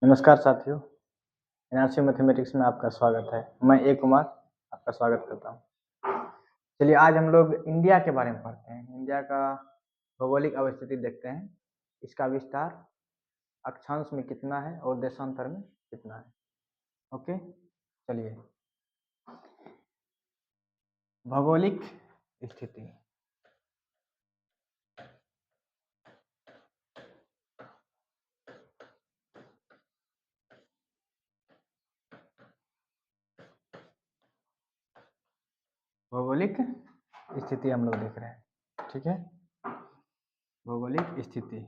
नमस्कार साथियों, NRC mathematics में आपका स्वागत है। मैं ए कुमार आपका स्वागत करता हूँ। चलिए आज हम लोग इंडिया के बारे में पढ़ते हैं। इंडिया का भौगोलिक अवस्थिति देखते हैं, इसका विस्तार अक्षांश में कितना है और देशांतर में कितना है। ओके, चलिए भौगोलिक स्थिति। भौगोलिक स्थिति हम लोग देख रहे हैं, ठीक है। भौगोलिक स्थिति,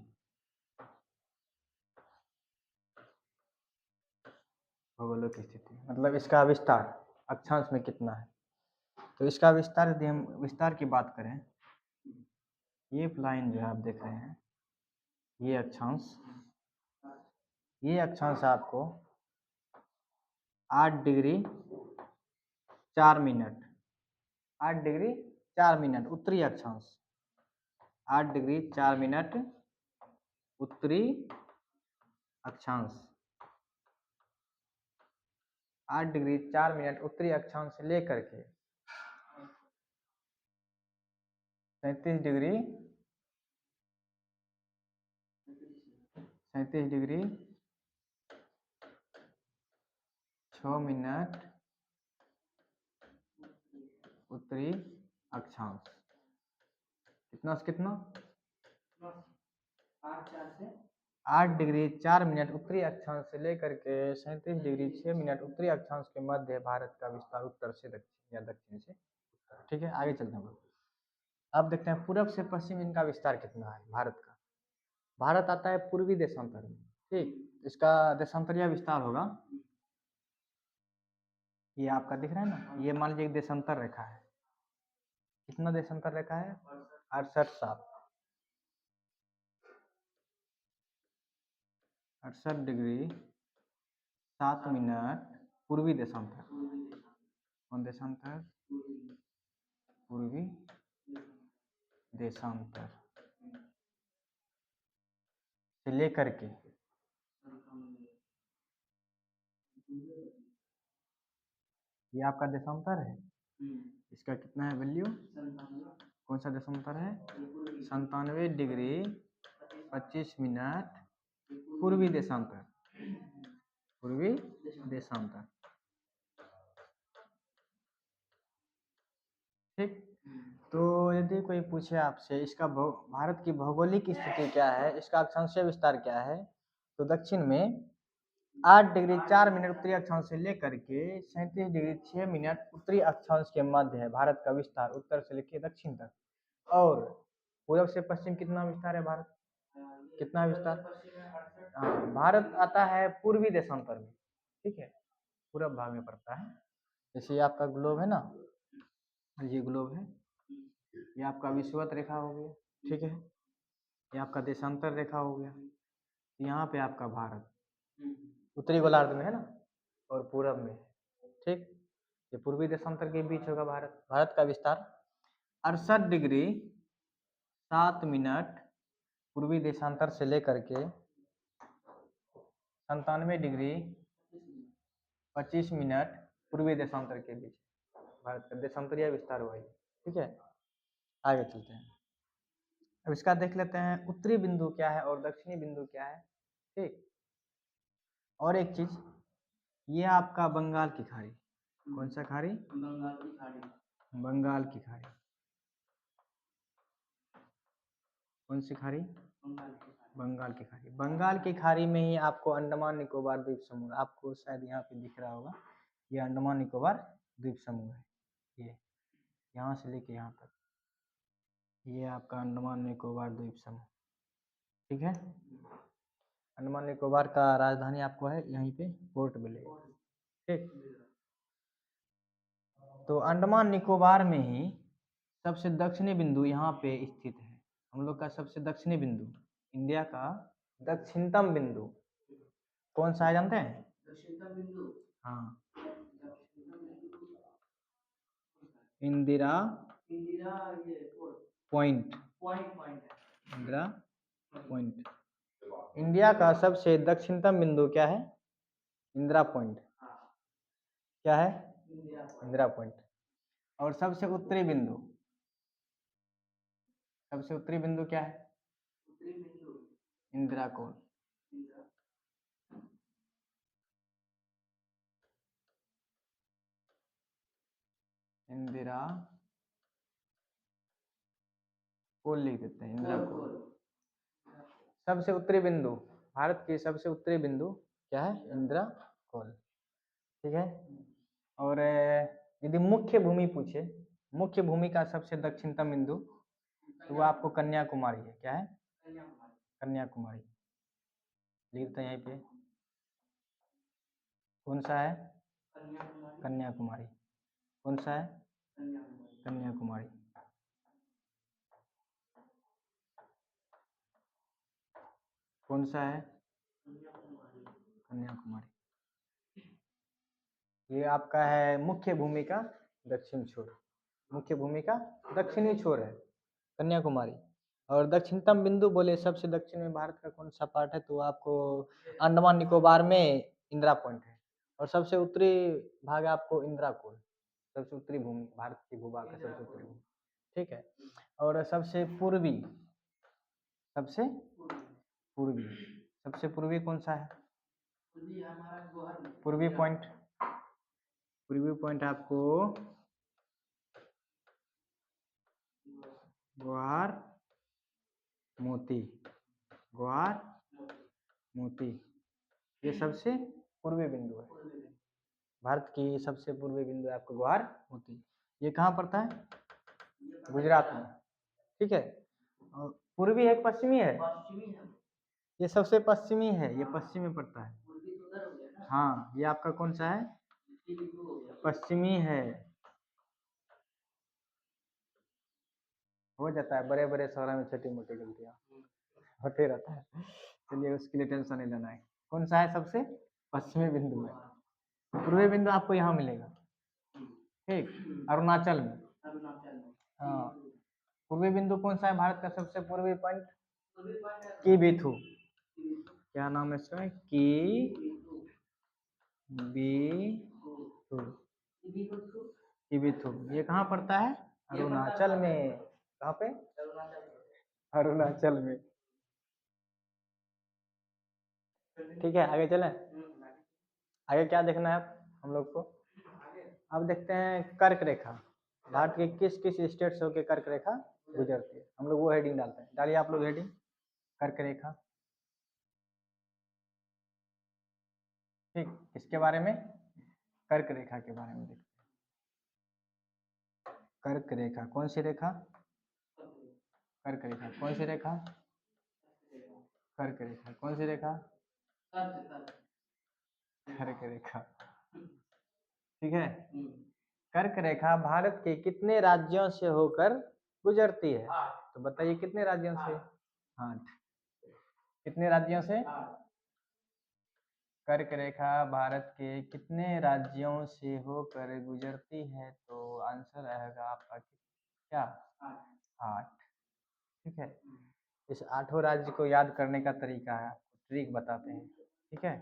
भौगोलिक स्थिति मतलब इसका विस्तार अक्षांश में कितना है। तो इसका विस्तार, यदि हम विस्तार की बात करें, ये लाइन जो है आप देख रहे हैं, ये अक्षांश आपको 8 डिग्री 4 मिनट 8 डिग्री 4 मिनट उत्तरी अक्षांश, 8 डिग्री 4 मिनट उत्तरी अक्षांश, 8 डिग्री 4 मिनट उत्तरी अक्षांश से लेकर के 37 डिग्री 6 मिनट उत्तरी अक्षांश। कितना से कितना? 8 डिग्री 4 मिनट उत्तरी अक्षांश से लेकर के 37 डिग्री 6 मिनट उत्तरी अक्षांश के मध्य भारत का विस्तार उत्तर से दक्षिण या दक्षिण से उत्तर। ठीक है, आगे चलते हैं। अब देखते हैं पूरब से पश्चिम इनका विस्तार कितना है भारत का। भारत आता है पूर्वी देशांतर में, ठीक। इसका देशांतरीय विस्तार होगा, ये आपका दिख रहा है ना, ये मान लीजिए देशांतर रेखा है। कितना देशांतर रेखा है? 68 डिग्री 7 मिनट पूर्वी देशांतर। कौन देशांतर? पूर्वी देशांतर से लेकर के ये आपका देशांतर है। इसका कितना है वैल्यू? कौन सा देशांतर है? 97 डिग्री 25 मिनट पूर्वी देशांतर, पूर्वी देशांतर, ठीक। तो यदि कोई पूछे आपसे इसका भारत की भौगोलिक स्थिति क्या है, इसका अक्षांशीय विस्तार क्या है, तो दक्षिण में 8 डिग्री 4 मिनट उत्तरी अक्षांश से लेकर के 37 डिग्री 6 मिनट उत्तरी अक्षांश के मध्य है भारत का विस्तार, उत्तर से लेकर दक्षिण तक। और पूर्व से पश्चिम कितना विस्तार है भारत? कितना विस्तार? हाँ, भारत आता है पूर्वी देशांतर में, ठीक है, पूरब भाग में पड़ता है। जैसे ये आपका ग्लोब है ना, ये ग्लोब है, ये आपका विषुवत रेखा हो गया, ठीक है, ये आपका देशांतर रेखा हो गया। यहाँ पे आपका भारत उत्तरी गोलार्ध में है ना और पूरब में, ठीक। ये पूर्वी देशांतर के बीच होगा भारत। भारत का विस्तार 68 डिग्री 7 मिनट पूर्वी देशांतर से लेकर के 97 डिग्री 25 मिनट पूर्वी देशांतर के बीच भारत का देशांतरीय विस्तार हुआ है, ठीक है। आगे चलते हैं। अब इसका देख लेते हैं उत्तरी बिंदु क्या है और दक्षिणी बिंदु क्या है, ठीक। और एक चीज, ये आपका बंगाल की खाड़ी। कौन सा खाड़ी? बंगाल की खाड़ी। बंगाल की खाड़ी। कौन सी खाड़ी? बंगाल की खाड़ी। बंगाल की खाड़ी में ही आपको अंडमान निकोबार द्वीप समूह, आपको शायद यहाँ पे दिख रहा होगा, ये अंडमान निकोबार द्वीप समूह है। ये यहाँ से लेके यहाँ तक ये आपका अंडमान निकोबार द्वीप समूह, ठीक है। अंडमान निकोबार का राजधानी आपको है यहीं पे पोर्ट ब्लेयर, ठीक। तो अंडमान निकोबार में ही सबसे दक्षिणी बिंदु यहाँ पे स्थित है। हम लोग का सबसे दक्षिणी बिंदु, इंडिया का दक्षिणतम बिंदु कौन सा है जानते हैं? दक्षिणतम बिंदु, हाँ, Indira point, Indira point, India का सबसे दक्षिणतम बिंदु क्या है? इंदिरा पॉइंट। क्या है? इंदिरा पॉइंट। और सबसे उत्तरी बिंदु, सबसे उत्तरी बिंदु क्या है? इंदिरा कोल। इंदिरा कोल लिख देते हैं, इंदिरा कोल। सबसे उत्तरी बिंदु, भारत की सबसे उत्तरी बिंदु क्या है? इंदिरा कोल। ठीक है। और यदि मुख्य भूमि पूछे, मुख्य भूमि का सबसे दक्षिणतम बिंदु, तो वो आपको कन्याकुमारी है। क्या है? कन्याकुमारी। लिखते हैं यहीं पे। कौन सा है? कन्याकुमारी। कौन सा है? कन्याकुमारी। कौन सा है? कन्याकुमारी। ये आपका है मुख्य भूमि का दक्षिण छोर, मुख्य भूमि का दक्षिणी छोर है कन्याकुमारी। और दक्षिणतम बिंदु बोले सबसे दक्षिण में भारत का कौन सा पार्ट है, तो आपको अंडमान निकोबार में इंदिरा पॉइंट है। और सबसे उत्तरी भाग आपको इंदिरा कोल, सबसे उत्तरी भूमि, भारत की भूभाग का सबसे उत्तरी भूमि। ठीक है। और सबसे पूर्वी, सबसे पूर्वी, सबसे पूर्वी कौन सा है? पूर्वी पॉइंट, पूर्वी पॉइंट आपको ग्वार मोती, ग्वार मोती, ये सबसे पूर्वी बिंदु है। भारत की सबसे पूर्वी बिंदु है आपको ग्वार मोती। ये कहाँ पड़ता है? गुजरात में। ठीक है। और पूर्वी है पश्चिमी है? ये सबसे पश्चिमी है, ये पश्चिम में पड़ता है। हाँ, ये आपका कौन सा है? पश्चिमी है। हो जाता है, बड़े बड़े शहरों में छोटी मोटी गलतियाँ होते रहता है, चलिए उसके लिए टेंशन नहीं लेना है। कौन सा है? सबसे पश्चिमी बिंदु है। पूर्वी बिंदु आपको यहाँ मिलेगा। ठीक, अरुणाचल में। हाँ, पूर्वी बिंदु कौन सा है भारत का सबसे पूर्वी पॉइंट? कीबीथू। क्या नाम है इसका? कीबीथू। ये कहाँ पड़ता है? अरुणाचल में। कहाँ पे? अरुणाचल में। ठीक है, आगे चलें। आगे क्या देखना है हम लोग को? अब देखते हैं कर्क रेखा। भारत के किस किस स्टेट से होकर कर्क रेखा गुजरती है, हम लोग वो हेडिंग डालते हैं। डालिए आप लोग हेडिंग, कर्क रेखा। ठीक, इसके बारे में, कर्क रेखा के बारे में देखते हैं। कर्क रेखा कौन सी रेखा? कर्क रेखा कौन सी रेखा? कर्क रेखा कौन सी रेखा? कर्क रेखा। ठीक है। कर्क रेखा भारत के कितने राज्यों से होकर गुजरती है? तो बताइए कितने राज्यों से? 8। कितने राज्यों से? कर्क रेखा भारत के कितने राज्यों से होकर गुजरती है? तो आंसर रहेगा आपका क्या? 8। ठीक है। इस 8 राज्य को याद करने का तरीका है, आपको ट्रिक बताते हैं। ठीक है,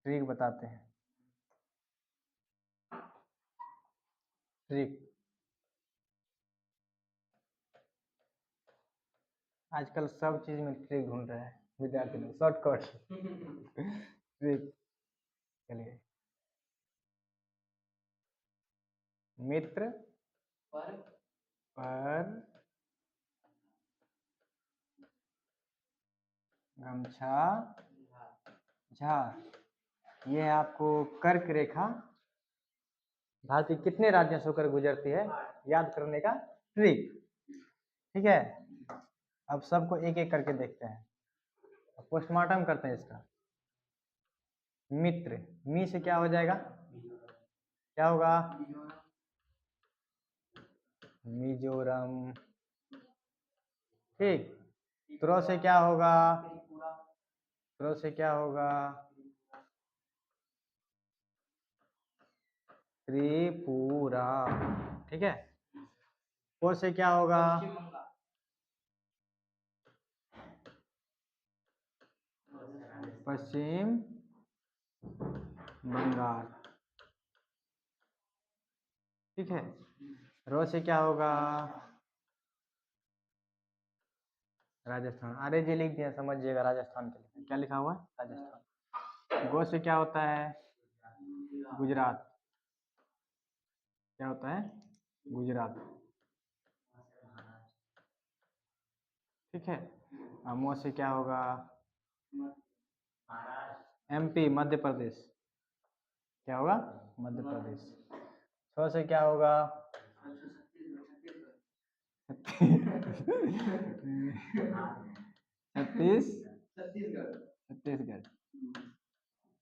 ट्रिक बताते हैं। ट्रिक, आजकल सब चीज में ट्रिक ढूंढ रहे हैं विद्यार्थी लोग, शॉर्टकट ट्रिक। चलिए, मित्र पर गमछा झाड़, ये है आपको कर्क रेखा भारत के कितने राज्यों से होकर गुजरती है याद करने का ट्रिक। ठीक है। अब सबको एक एक करके देखते हैं, पोस्टमार्टम करते हैं इसका। मित्र, मी से क्या हो जाएगा? क्या होगा? मिजोरम। ठीक। त्रो से क्या होगा? त्रो से क्या होगा? त्रिपुरा। ठीक है। पो से क्या होगा? पश्चिम बंगाल। ठीक है, रो से क्या होगा? राजस्थान। अरे जी लिख दिया, समझिएगा राजस्थान के लिए क्या लिखा हुआ है? राजस्थान। गो से क्या होता है? गुजरात। क्या होता है? गुजरात। ठीक है, मो से क्या होगा? एमपी, मध्य प्रदेश। क्या होगा? मध्य प्रदेश। छ से क्या होगा? छत्तीसगढ़।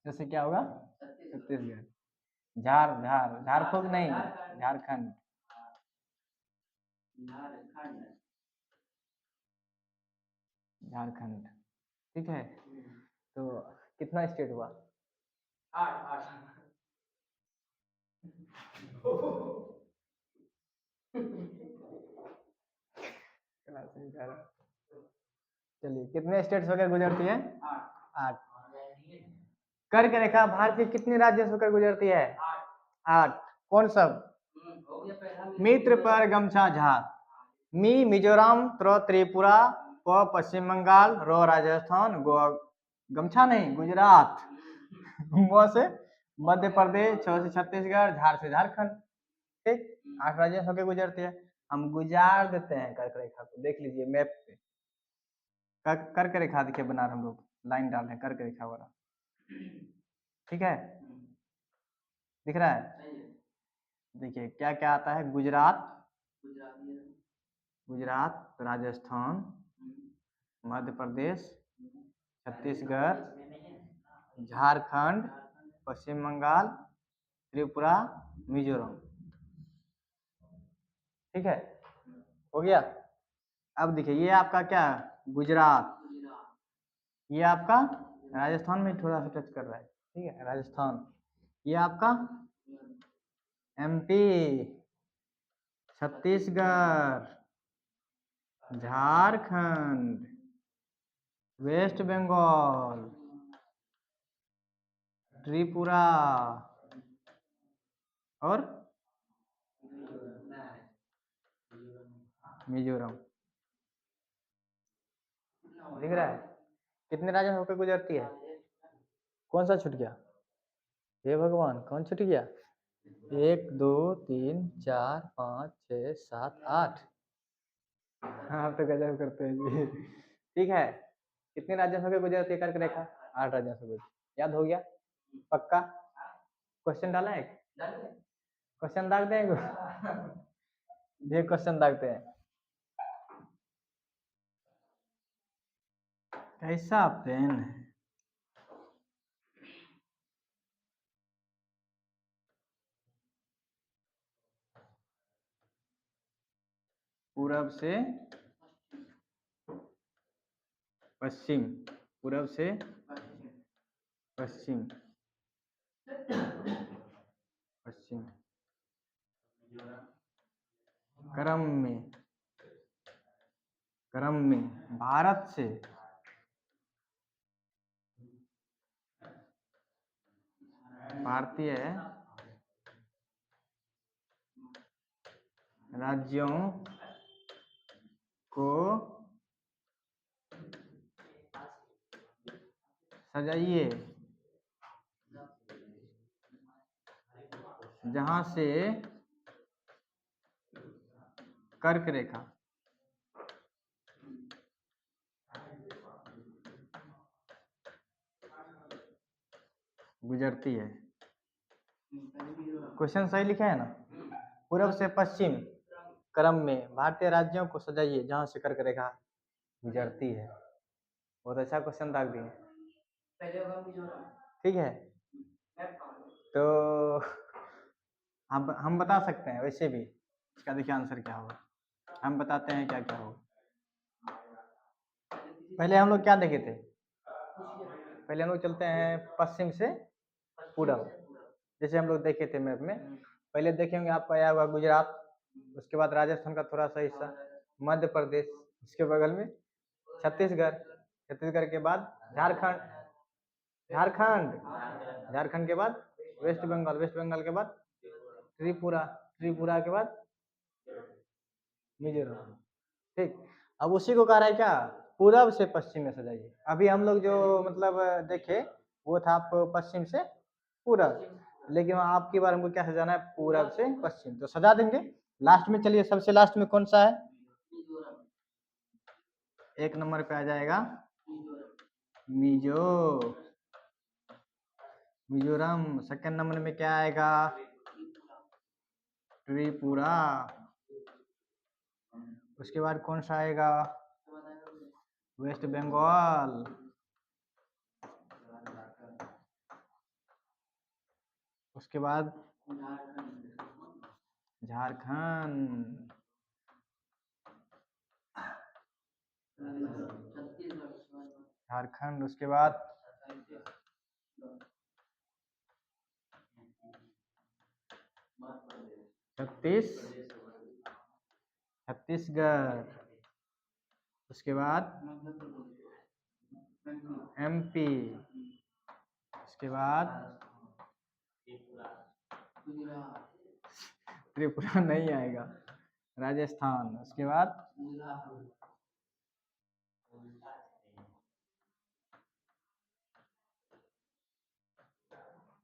जैसे क्या होगा? छत्तीसगढ़। झारखंड नहीं, झारखंड। झारखंड। ठीक है, तो कितना स्टेट हुआ? 8। चलिए, कितने स्टेट्स होकर गुजरती है? 8। कर्क रेखा भारत के कितने राज्यों से होकर गुजरती है? 8। कौन सब? मित्र पर गमछा झार। मी मिजोरम, त्र त्रिपुरा, प पश्चिम बंगाल, रो राजस्थान, गो गमछा नहीं गुजरात, म से मध्य प्रदेश, छ से छत्तीसगढ़, झार से झारखंड। ठीक, 8 राज्यों से होकर गुजरती है। हम गुजार देते हैं कर्क रेखा को, देख लीजिए मैप पे। कर्क रेखा देखिए बना हम लोग लाइन डाल रहे हैं कर्क रेखा वाला। ठीक है, दिख रहा है? देखिए क्या क्या आता है? गुजरात, राजस्थान, मध्य प्रदेश, छत्तीसगढ़, झारखंड, पश्चिम बंगाल, त्रिपुरा, मिजोरम। ठीक है, हो गया। अब देखिए ये आपका क्या? गुजरात। ये आपका राजस्थान में थोड़ा सा टच कर रहा है। ठीक है, राजस्थान। ये आपका एमपी, छत्तीसगढ़, झारखंड, वेस्ट बंगाल, त्रिपुरा और मिजोरम। दिख रहा है? कितने राज्य होकर गुजरती है? कौन सा छूट गया? हे भगवान, कौन छूट गया? 1 2 3 4 5 6 7 8। हाँ तो गजब करते हैं जी। ठीक है, कितने राज्यों से होकर गुजरती है कर्क रेखा? 8 राज्यों से गुजरती। याद हो गया? पक्का? क्वेश्चन डाला है? क्वेश्चन दाग देंगे। ये क्वेश्चन दागते हैं। कैसा पेन है? पूरब से पश्चिम, पूरब से पश्चिम, पश्चिम क्रम में, भारत से भारतीय राज्यों को सजाइए जहां से कर्क रेखा गुजरती है। क्वेश्चन सही लिखा है ना? पूरब से पश्चिम क्रम में भारतीय राज्यों को सजाइए जहां से कर्क रेखा गुजरती है। बहुत अच्छा क्वेश्चन दाग दिए। ठीक है, तो हम बता सकते हैं वैसे भी इसका। देखिए आंसर क्या होगा, हम बताते हैं क्या क्या होगा। पहले हम लोग क्या देखे थे? पहले हम लोग चलते हैं पश्चिम से पूरब, जैसे हम लोग देखे थे मैप में। पहले देखेंगे आपका आया हुआ गुजरात, उसके बाद राजस्थान का थोड़ा सा हिस्सा, मध्य प्रदेश, उसके बगल में छत्तीसगढ़, छत्तीसगढ़ के बाद झारखंड, झारखंड, झारखंड के बाद वेस्ट बंगाल, वेस्ट बंगाल के बाद त्रिपुरा, त्रिपुरा के बाद मिजोरम। ठीक, अब उसी को कह रहा है क्या, पूरब से पश्चिम में सजाइए। अभी हम लोग जो मतलब देखे वो था आप पश्चिम से पूरब, लेकिन आपकी बार हमको क्या सजाना है, पूरब से पश्चिम, तो सजा देंगे। लास्ट में चलिए, सबसे लास्ट में कौन सा है, एक नंबर पे आ जाएगा मिजो, मिजोरम। सेकंड नंबर में क्या आएगा, त्रिपुरा। उसके बाद कौन सा आएगा, वेस्ट बंगाल। उसके बाद झारखंड। झारखंड, उसके बाद छत्तीसगढ़। उसके बाद एमपी। उसके बाद त्रिपुरा नहीं आएगा, राजस्थान। उसके बाद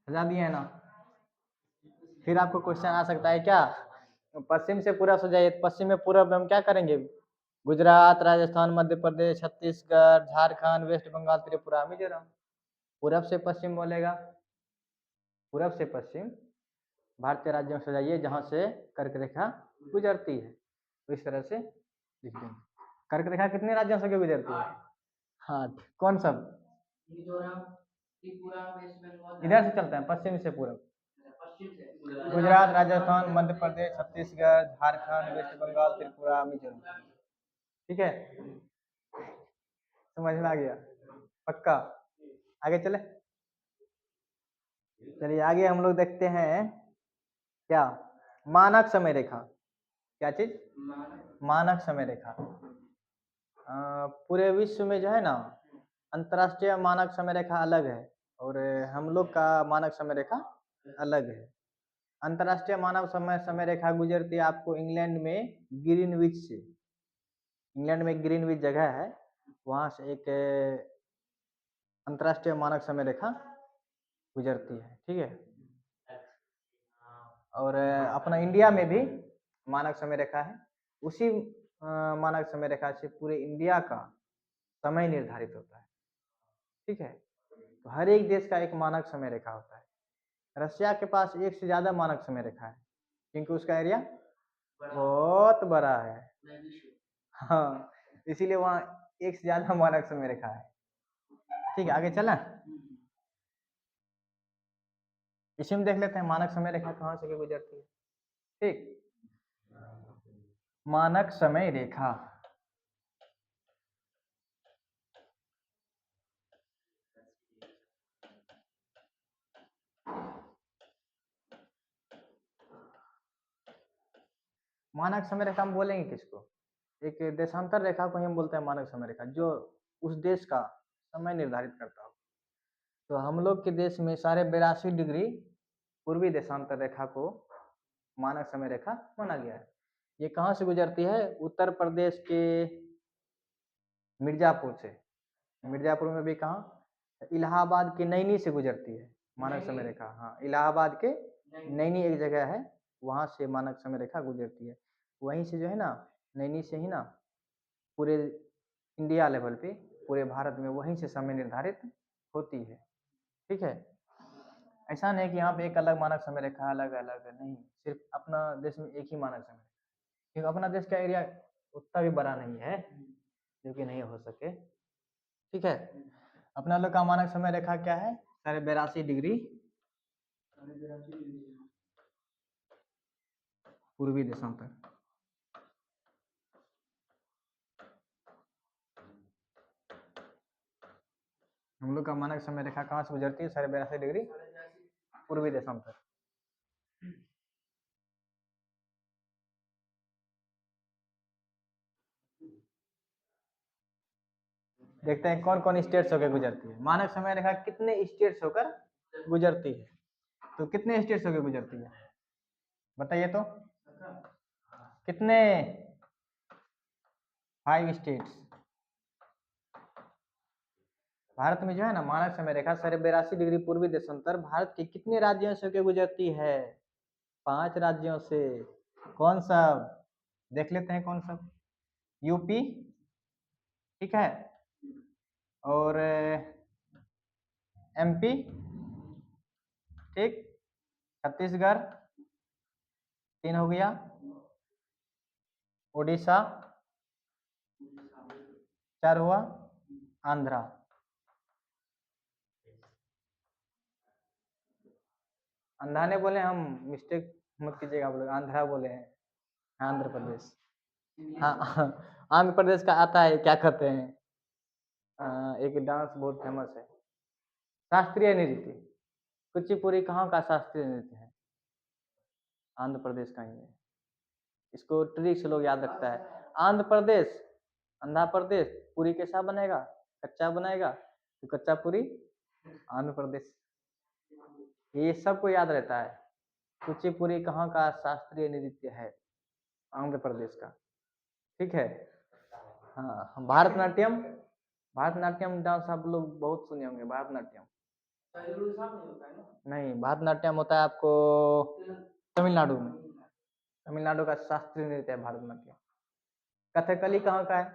सजा दिए है ना। फिर आपको क्वेश्चन आ सकता है क्या, पश्चिम से पूरा सजाइए, पश्चिम में पूरा हम क्या करेंगे, गुजरात, राजस्थान, मध्य प्रदेश, छत्तीसगढ़, झारखंड, वेस्ट बंगाल, त्रिपुरा, मिजोरम। पूरब से पश्चिम बोलेगा, पूरब से पश्चिम भारतीय राज्यों में सजाइए जहां से कर्क रेखा गुजरती है, तो इस तरह से लिख देंगे। कर्क रेखा कितने राज्यों से गुजरती है, 8। कौन सब, इधर से चलते हैं पश्चिम से पूरब, गुजरात, राजस्थान, मध्य प्रदेश, छत्तीसगढ़, झारखंड, वेस्ट बंगाल, त्रिपुरा, मिजोरम। ठीक है, समझ में आ गया, पक्का। आगे चले, चलिए आगे हम लोग देखते हैं क्या, मानक समय रेखा। क्या चीज, मानक समय रेखा। पूरे विश्व में जो है ना, अंतर्राष्ट्रीय मानक समय रेखा अलग है और हम लोग का मानक समय रेखा अलग है। अंतर्राष्ट्रीय मानव समय रेखा गुजरती है आपको इंग्लैंड में ग्रीनविच से। इंग्लैंड में ग्रीनविच जगह है, वहां से एक अंतर्राष्ट्रीय मानक समय रेखा गुजरती है। ठीक है, और अपना इंडिया में भी मानक समय रेखा है, उसी मानक समय रेखा से पूरे इंडिया का समय निर्धारित होता है। ठीक है, तो हर एक देश का एक मानक समय रेखा होता है। रशिया के पास एक से ज्यादा मानक समय रेखा है क्योंकि उसका एरिया बहुत बड़ा है। हाँ, इसीलिए वहाँ एक से ज्यादा मानक समय रेखा है। ठीक है, आगे चला, इसी में देख लेते हैं मानक समय रेखा कहाँ से गुजरती है। ठीक, मानक समय रेखा, मानक समय रेखा हम बोलेंगे किसको, एक देशांतर रेखा को हम बोलते हैं मानक समय रेखा, जो उस देश का समय निर्धारित करता हो। तो हम लोग के देश में 82.5 डिग्री पूर्वी देशांतर रेखा को मानक समय रेखा माना गया है। ये कहाँ से गुजरती है, उत्तर प्रदेश के मिर्जापुर से। मिर्जापुर में भी कहाँ, इलाहाबाद के नैनी से गुजरती है मानक समय रेखा। हाँ, इलाहाबाद के नैनी एक जगह है, वहां से मानक समय रेखा गुजरती है। वहीं से जो है ना, नैनी से ही ना पूरे इंडिया लेवल पे, पूरे भारत में वहीं से समय निर्धारित होती है। ठीक है, ऐसा नहीं कि यहाँ पे एक अलग मानक समय रेखा, अलग अलग नहीं, सिर्फ अपना देश में एक ही मानक समय, क्योंकि अपना देश का एरिया उतना भी बड़ा नहीं है जो कि नहीं हो सके। ठीक है, अपना लोग का मानक समय रेखा क्या है, 82.5 डिग्री पूर्वी देशांतर। हम लोग का मानक समय रेखा कहाँ से गुजरती है, 82.5 डिग्री पूर्वी देशांतर। देखते हैं कौन कौन स्टेट्स होकर गुजरती है। मानक समय रेखा कितने स्टेट्स होकर गुजरती है, तो कितने स्टेट्स होकर गुजरती है बताइए तो, कितने? 5 स्टेट्स। भारत में जो है ना मानक समय रेखा 82.5 डिग्री पूर्वी देशांतर भारत के कितने राज्यों से होकर गुजरती है? 5 राज्यों से। कौन सा? देख लेते हैं कौन सा। यूपी, ठीक है, और एमपी, ठीक, छत्तीसगढ़ 3 हो गया, उड़ीसा 4 हुआ, आंध्रा। आंध्रा ने बोले, हम मिस्टेक मत कीजिएगा, आप लोग आंध्रा बोले हैं, आंध्र प्रदेश। हाँ आंध्र प्रदेश का आता है, क्या कहते हैं, एक डांस बहुत फेमस है, शास्त्रीय नृत्य। कुचिपुड़ी कहाँ का शास्त्रीय नृत्य है? आंध्र प्रदेश का ही है। इसको ट्रिक से लोग याद रखता है। आंध्र प्रदेश, आंध्र प्रदेश, पूरी कैसा बनेगा? कच्चा बनेगा, तो कच्चा पूरी आंध्र प्रदेश। ये सबको याद रहता है। कुचिपुड़ी कहाँ का शास्त्रीय नृत्य है? आंध्र प्रदेश का, ठीक है। हाँ, भारतनाट्यम, भारतनाट्यम डांस आप लोग बहुत सुने होंगे। भारतनाट्यम नहीं, भारतनाट्यम होता है आपको तमिलनाडु में। तमिलनाडु का शास्त्रीय नृत्य है भारतनाट्यम। कथकली कहाँ का है?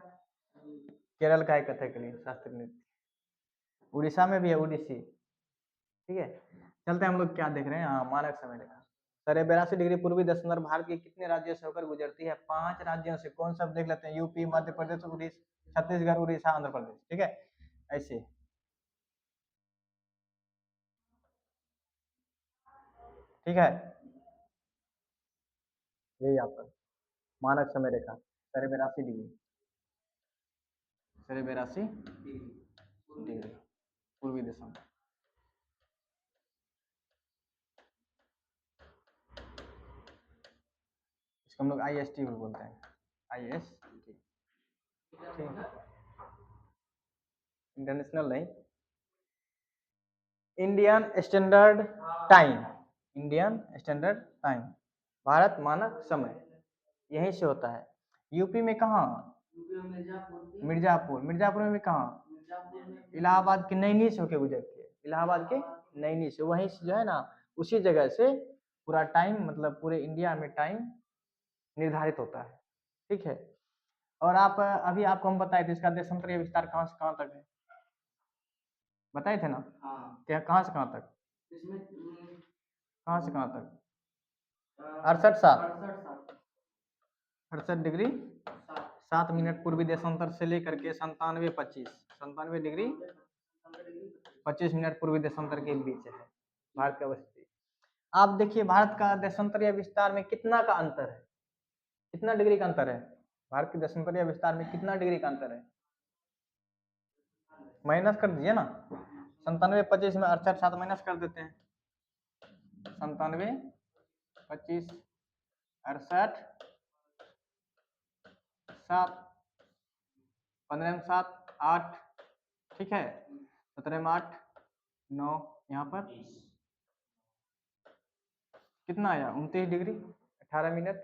केरल का है कथकली शास्त्रीय नृत्य। उड़ीसा में भी है, उड़ीसी, ठीक है। चलते हैं हम लोग क्या देख रहे हैं। हाँ, मानक समय रेखा 82.5 डिग्री पूर्वी देशांतर भारत के कितने राज्यों से होकर गुजरती है? 5 राज्यों से। कौन सब देख लेते हैं? यूपी, मध्य प्रदेश, उड़ीसा, छत्तीसगढ़, उड़ीसा, आंध्र प्रदेश, ठीक है। ऐसे, ठीक है, यही आपका मानक समय रेखा 82.5 डिग्री, 82.5 डिग्री पूर्वी देशांतर। इसको हम लोग IST भी बोलते हैं, IST, ठीक, इंटरनेशनल नहीं, Indian standard time, Indian standard time, Bharat मानक समय, यहीं से होता है। यूपी में कहाँ? मिर्जापुर। मिर्जापुर में भी कहाँ? इलाहाबाद के नैनी से होके गुजरती है, इलाहाबाद के नैनी से। वहीं से जो है ना, उसी जगह से पूरा टाइम, मतलब पूरे इंडिया में टाइम निर्धारित होता है, ठीक है। और आप अभी आपको हम बताए थे इसका देशांतरीय विस्तार कहाँ से कहाँ तक है, बताए थे ना? क्या, कहाँ से कहाँ तक? कहाँ से कहाँ तक? 68 डिग्री 7 मिनट पूर्वी देशांतर से लेकर के 97 डिग्री 25 मिनट पूर्वी देशांतर के बीच है भारत का अवस्थिति। आप देखिए भारत का देशांतरीय विस्तार में कितना का अंतर है, कितना डिग्री का अंतर है? भारत के देशांतरीय विस्तार में कितना डिग्री का अंतर है? माइनस कर दीजिए ना, 97 25 में 68 7 माइनस कर देते हैं। 97 25 68 7, 15 में 7 8, ठीक है, 17 में 8 9, यहाँ पर कितना आया? 29 डिग्री 18 मिनट।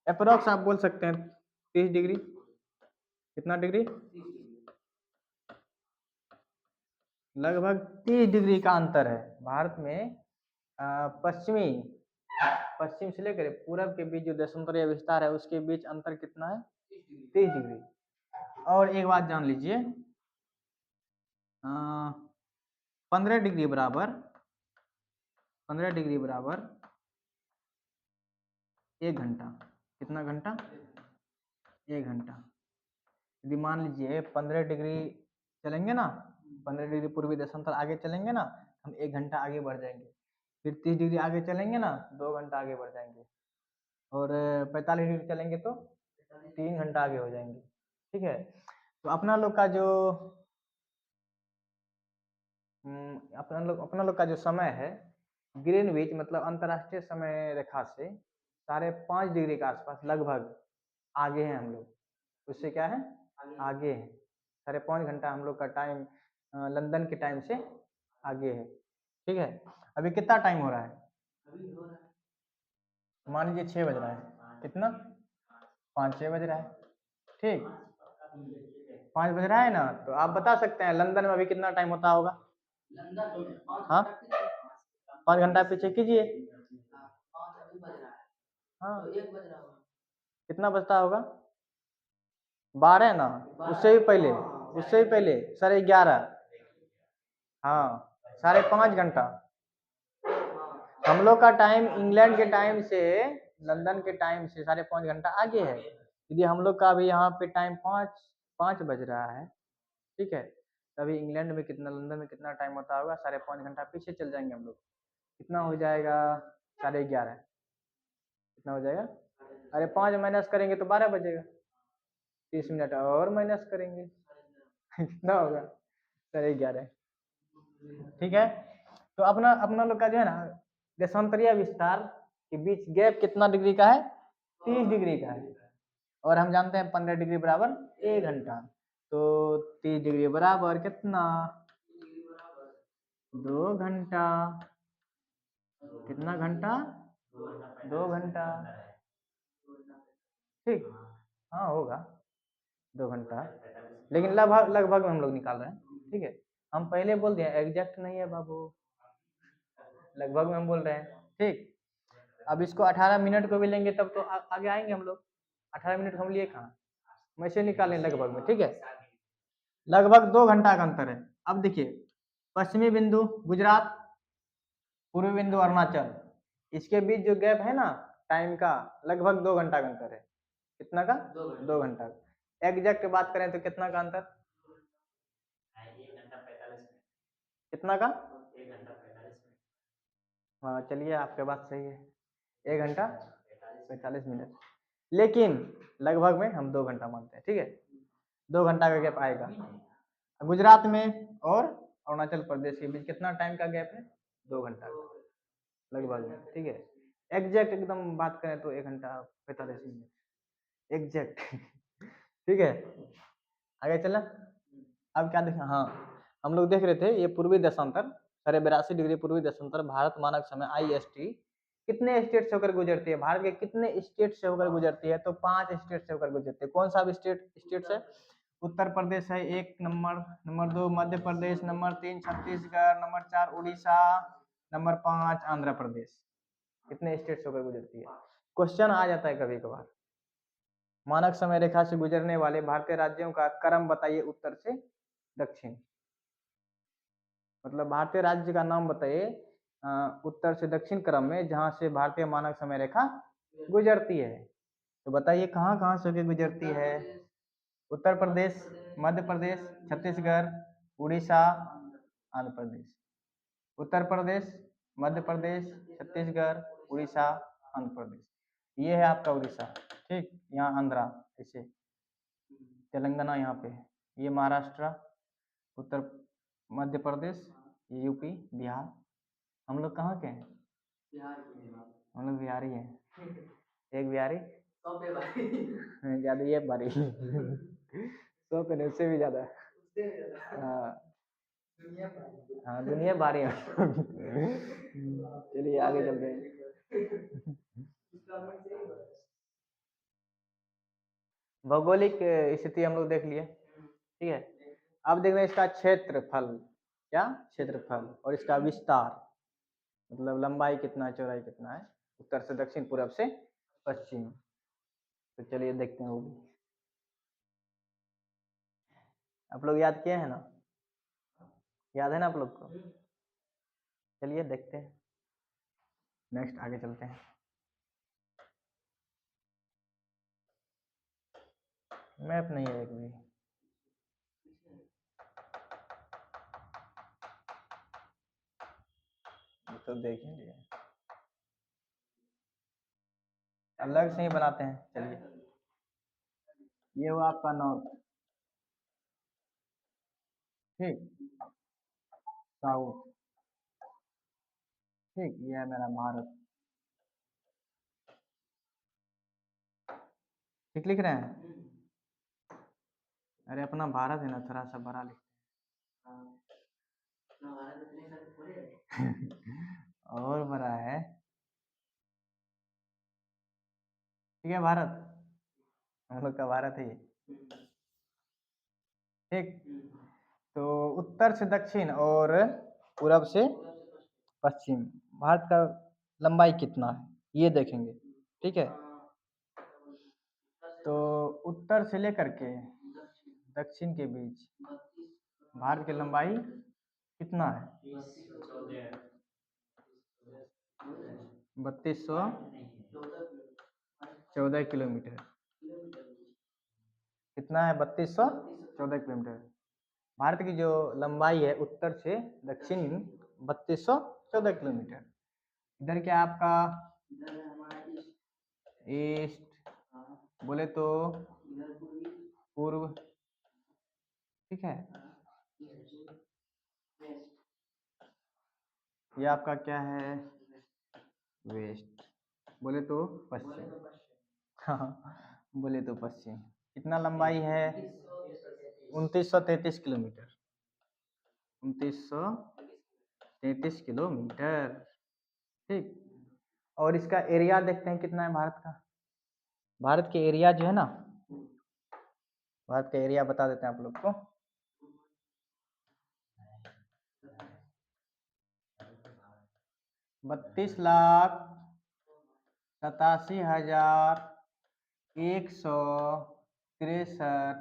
अप्रोक्स आप बोल सकते हैं 30 डिग्री। कितना डिग्री? लगभग 30 डिग्री का अंतर है भारत में। पश्चिम से लेकर पूरब के बीच जो देशांतरीय विस्तार है उसके बीच अंतर कितना है? 30 डिग्री। और एक बात जान लीजिए, 15 डिग्री बराबर 1 घंटा। कितना घंटा? 1 घंटा। यदि मान लीजिए 15 डिग्री चलेंगे ना, 15 डिग्री पूर्वी देशांतर आगे चलेंगे ना, हम 1 घंटा आगे बढ़ जाएंगे। फिर 30 डिग्री आगे चलेंगे ना, 2 घंटा आगे बढ़ जाएंगे। और 45 डिग्री चलेंगे तो 3 घंटा आगे हो जाएंगे, ठीक है। तो अपना लोग का जो अपना लोग का जो समय है, ग्रीनविच मतलब अंतर्राष्ट्रीय समय रेखा से 5.5 डिग्री के आसपास लगभग आगे हैं हम लोग। उससे क्या है? आगे हैं। 5.5 घंटा हम लोग का टाइम लंदन के टाइम से आगे है। ठीक है, अभी कितना टाइम हो रहा है? मान लीजिए 6 बज रहा है, कितना 5-6 बज रहा है, ठीक 5 बज रहा है ना, तो आप बता सकते हैं लंदन में अभी कितना टाइम होता होगा? हाँ 5 घंटा पीछे कीजिए। हाँ कितना बजता होगा? 12 ना, उससे भी पहले, उससे भी पहले 11:30। हाँ 5.5 घंटा। हम लोग का टाइम इंग्लैंड के टाइम से लंदन के टाइम से 5.5 घंटा आगे है। यदि हम लोग का अभी यहाँ पे टाइम 5 बज रहा है, ठीक है, तभी इंग्लैंड में कितना, लंदन में कितना टाइम होता होगा? 5.5 घंटा पीछे चल जाएंगे हम लोग, कितना हो जाएगा? 11:30। कितना हो जाएगा? अरे 5 माइनस करेंगे तो 12 बजेगा, 30 मिनट और माइनस करेंगे कितना होगा? 11:30। ठीक है, तो अपना अपना लोग का जो है ना देशांतरीय विस्तार के बीच गैप कितना डिग्री का है? 30 डिग्री का है। और हम जानते हैं 15 डिग्री बराबर 1 घंटा, तो 30 डिग्री बराबर कितना? 2 घंटा। कितना घंटा? 2 घंटा। ठीक, हाँ होगा 2 घंटा, लेकिन लगभग लगभग में हम लोग निकाल रहे हैं। ठीक है, हम पहले बोल दिए एग्जैक्ट नहीं है बाबू, लगभग में हम बोल रहे हैं। ठीक, अब इसको 18 मिनट को भी लेंगे तब तो आगे आएंगे हम लोग। 18 मिनट हम लिए कहाँ, वैसे निकालें लगभग में। ठीक है, लगभग 2 घंटा का अंतर है। अब देखिए, पश्चिमी बिंदु गुजरात, पूर्वी बिंदु अरुणाचल, इसके बीच जो गैप है ना टाइम का, लगभग 2 घंटा का अंतर है। कितना का? 2 घंटा। एग्जैक्ट बात करें तो कितना का अंतर? 1 घंटा 45 मिनट। कितना का? 1 घंटा 45 मिनट। हाँ चलिए, आपके बात सही है, 1 घंटा 45 मिनट, लेकिन लगभग में हम 2 घंटा मानते हैं। ठीक है, 2 घंटा का गैप आएगा। गुजरात में और अरुणाचल प्रदेश के बीच कितना टाइम का गैप है? 2 घंटा का लगभग में। ठीक है, एग्जैक्ट एकदम बात करें तो 1 घंटा 45 मिनट एग्जैक्ट ठीक है, आगे चला। अब क्या देखा, हाँ हम लोग देख रहे थे ये पूर्वी देशांतर 82.5 डिग्री पूर्वी देशांतर भारत मानक समय IST कितने स्टेट से होकर गुजरती है? भारत के कितने स्टेट से होकर गुजरती है? तो 5 स्टेट से होकर गुजरती है। कौन सा स्टेट है? उत्तर प्रदेश है 1 number, number 2 Madhya Pradesh, number 3 Chhattisgarh, number 4 Orissa, number 5 Andhra Pradesh. कितने स्टेट से होकर गुजरती है? क्वेश्चन आ जाता है कभी कभार। मानक समय रेखा से गुजरने वाले भारतीय राज्यों का क्रम बताइए उत्तर से दक्षिण। मतलब भारतीय राज्य का नाम बताइए उत्तर से दक्षिण क्रम में, जहां से भारतीय मानक समय रेखा गुजरती है। तो बताइए कहाँ कहाँ से होकर गुजरती है? उत्तर प्रदेश, मध्य प्रदेश, छत्तीसगढ़, उड़ीसा, आंध्र प्रदेश। उत्तर प्रदेश, मध्य प्रदेश, छत्तीसगढ़, उड़ीसा, आंध्र प्रदेश। ये है आपका उड़ीसा। ठीक, यहाँ आंध्रा, ऐसे तेलंगाना यहाँ पे, ये महाराष्ट्र, उत्तर मध्य प्रदेश, ये यूपी, बिहार। हम लोग कहाँ के हैं? हम लोग बिहारी हैं। एक बिहारी 100 पे बारी ज्यादा, ये बारी 100 पे नहीं, उससे भी ज्यादा। हाँ हाँ, दुनिया बारी है चलिए आगे चलते हैं। भौगोलिक स्थिति हम लोग देख लिए। ठीक है, अब देख रहे हैं इसका क्षेत्रफल। क्या? क्षेत्रफल। और इसका विस्तार, मतलब लंबाई कितना है, चौड़ाई कितना है, उत्तर से दक्षिण, पूरब से पश्चिम। तो चलिए देखते हैं वो भी। आप लोग याद किए हैं ना? याद है ना आप लोग को? चलिए देखते हैं, नेक्स्ट आगे चलते हैं। मैप नहीं है एक भी, तो देखेंगे, अलग से ही बनाते हैं। चलिए, ये हुआ आपका नॉर्थ, ठीक, साउथ, ठीक, ये है मेरा भारत। ठीक लिख रहे हैं? अरे अपना भारत है ना, थोड़ा सा बड़ा लिखते हैं। और बड़ा है, ठीक है, भारत, हम लोग का भारत है ये। ठीक, तो उत्तर से दक्षिण और पूरब से पश्चिम भारत का लंबाई कितना है ये देखेंगे, ठीक है। तो उत्तर से लेकर के दक्षिण के बीच भारत की लंबाई कितना है? 3214 किलोमीटर। कितना है? 3214 किलोमीटर। भारत की जो लंबाई है उत्तर से दक्षिण 3214 किलोमीटर। इधर क्या आपका ईस्ट, बोले तो पूर्व, ठीक है। ये आपका क्या है? वेस्ट, बोले तो पश्चिम। हाँ, बोले तो पश्चिम। कितना लंबाई है? 2933 किलोमीटर। 2933 किलोमीटर, ठीक। और इसका एरिया देखते हैं कितना है भारत का। भारत के एरिया जो है ना, भारत का एरिया बता देते हैं आप लोग को। 32,87,163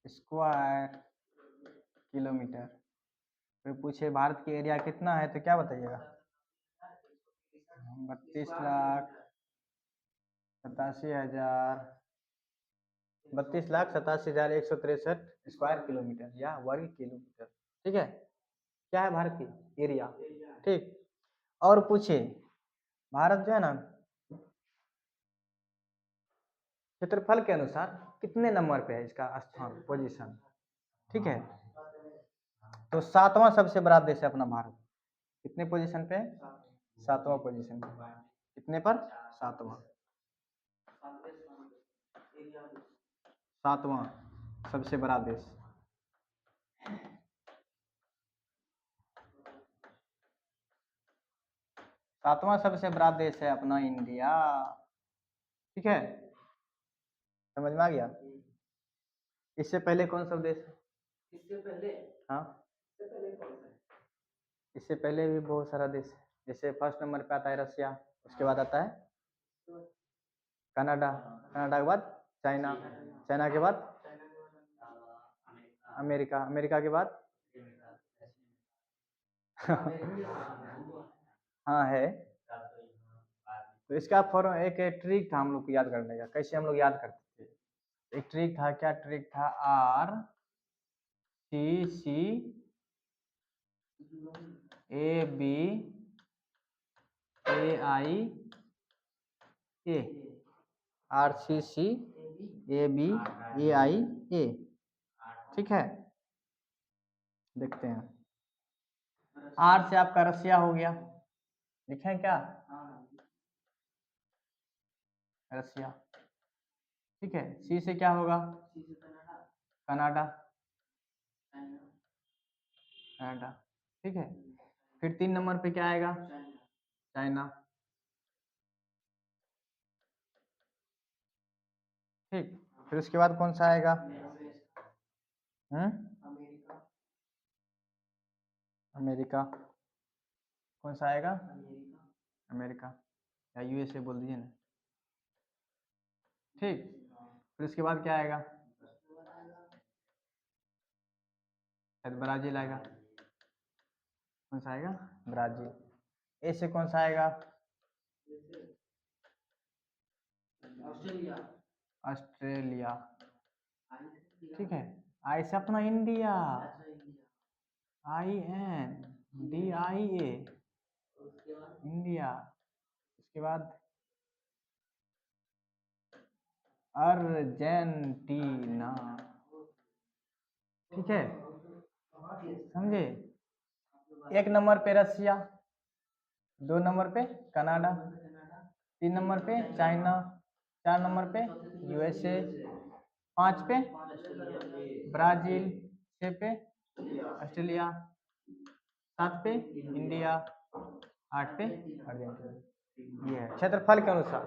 स्क्वायर किलोमीटर। फिर पूछे भारत की एरिया कितना है तो क्या बताइएगा? 32,87,163 स्क्वायर किलोमीटर या वर्ग किलोमीटर, ठीक है। क्या है भारत की एरिया, ठीक। और पूछे भारत जो है ना क्षेत्रफल के अनुसार कितने नंबर पे है इसका स्थान, पोजीशन, ठीक है। तो 7वां सबसे बड़ा देश है अपना भारत। कितने पोजीशन पे? 7वां पोजीशन पे। कितने पर? 7वां। 7वां सबसे बड़ा देश। 7वां सबसे बड़ा देश है अपना इंडिया, ठीक है। समझ में आ गया? इससे पहले कौन सा देश है? इससे पहले, हाँ, इससे पहले भी बहुत सारा देश है। जैसे फर्स्ट नंबर पे आता है रसिया, उसके बाद आता है कनाडा, कनाडा के बाद चाइना, चाइना के बाद अमेरिका, अमेरिका के बाद हाँ है। तो इसका फॉर्म एक ट्रिक था हम लोग को याद करने का, कैसे हम लोग याद करते थे। एक ट्रिक था, क्या ट्रिक था? RCC AB AI A, RCC AB AI A, ठीक है। देखते हैं, R से आपका रसिया हो गया, लिखें क्या? रसिया, ठीक है। C से क्या होगा? कनाडा, कनाडा, ठीक है। फिर 3 नंबर पे क्या आएगा? चाइना, ठीक। फिर उसके बाद कौन सा आएगा? अमेरिका, कौन सा आएगा? अमेरिका या USA बोल दीजिए ना, ठीक। फिर उसके बाद क्या आएगा? शायद ब्राजील आएगा। कौन सा आएगा? ब्राजील। ए से कौन सा आएगा? ऑस्ट्रेलिया, ऑस्ट्रेलिया, ठीक है। आई से अपना इंडिया, INDIA, इंडिया। उसके बाद अर्जेंटीना, ठीक है, समझे। 1 नंबर पे रसिया, 2 नंबर पे कनाडा, 3 नंबर पे चाइना, 4 नंबर पे USA, 5 पे ब्राजील, 6 पे ऑस्ट्रेलिया, 7 पे इंडिया, 8 पे अर्जेंटीना। ये है क्षेत्रफल के अनुसार।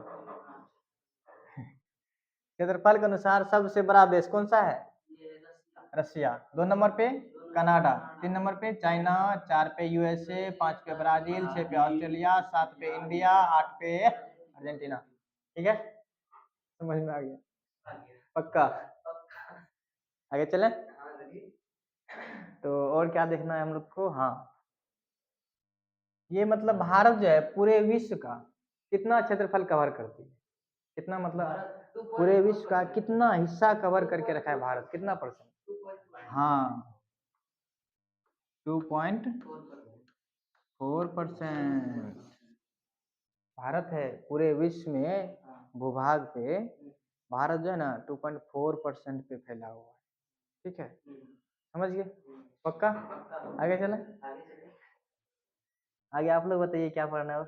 क्षेत्रफल के अनुसार सबसे बड़ा देश कौन सा है? रसिया। 2 नंबर पे कनाडा, 3 नंबर पे चाइना, 4 पे यूएसए, 5 पे ब्राजील, 6 पे ऑस्ट्रेलिया, 7 पे इंडिया, 8 पे अर्जेंटीना। ठीक है, समझ में आ गया? पक्का? आगे चले। तो और क्या देखना है हम लोग को? हाँ, ये मतलब भारत जो है पूरे विश्व का कितना क्षेत्रफल कवर करती है? कितना मतलब पूरे विश्व का कितना हिस्सा कवर करके रखा है भारत? कितना %? हाँ, 2.4%। भारत है पूरे विश्व में भूभाग पे, भारत जो है ना 2.4% पे फैला हुआ है। ठीक है, समझ गए? पक्का? आगे चले। आगे आप लोग बताइए क्या पढ़ना है और?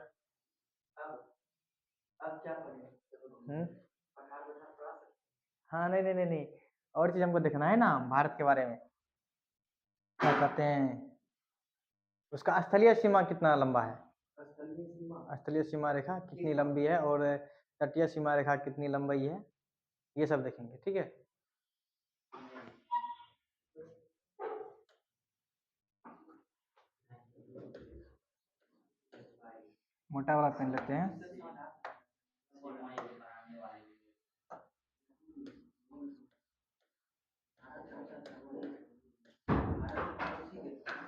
अब क्या पढ़ें? हाँ, नहीं नहीं नहीं नहीं, और चीज हमको देखना है ना भारत के बारे में। क्या कहते हैं उसका स्थलीय सीमा कितना लंबा है? स्थलीय सीमा रेखा कितनी लंबी है और तटीय सीमा रेखा कितनी लंबाई है, ये सब देखेंगे। ठीक है, मोटा वाला पेन लेते हैं।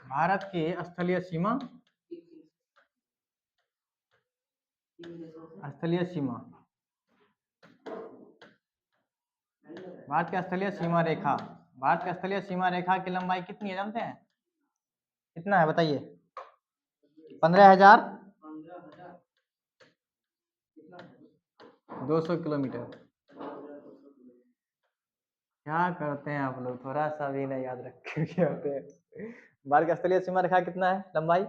भारत की स्थलीय सीमा, स्थलीय सीमा, भारत की स्थलीय सीमा रेखा, भारत की स्थलीय सीमा रेखा की लंबाई कितनी है जानते हैं? कितना है बताइए? 15,200 किलोमीटर। क्या करते हैं आप लोग, थोड़ा सा भी नहीं याद रख के होते हैं। भारत की स्थलीय सीमा रेखा कितना है लंबाई?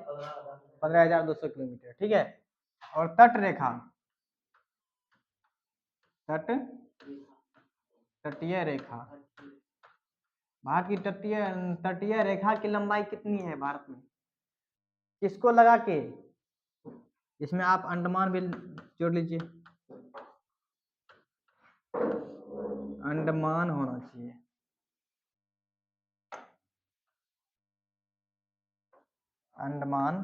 15,200 किलोमीटर। ठीक है, और तट रेखा, तटीय रेखा, भारत की तटीय रेखा की लंबाई कितनी है भारत में? किसको लगा के? इसमें आप अंडमान भी जोड़ लीजिए, अंडमान होना चाहिए। अंडमान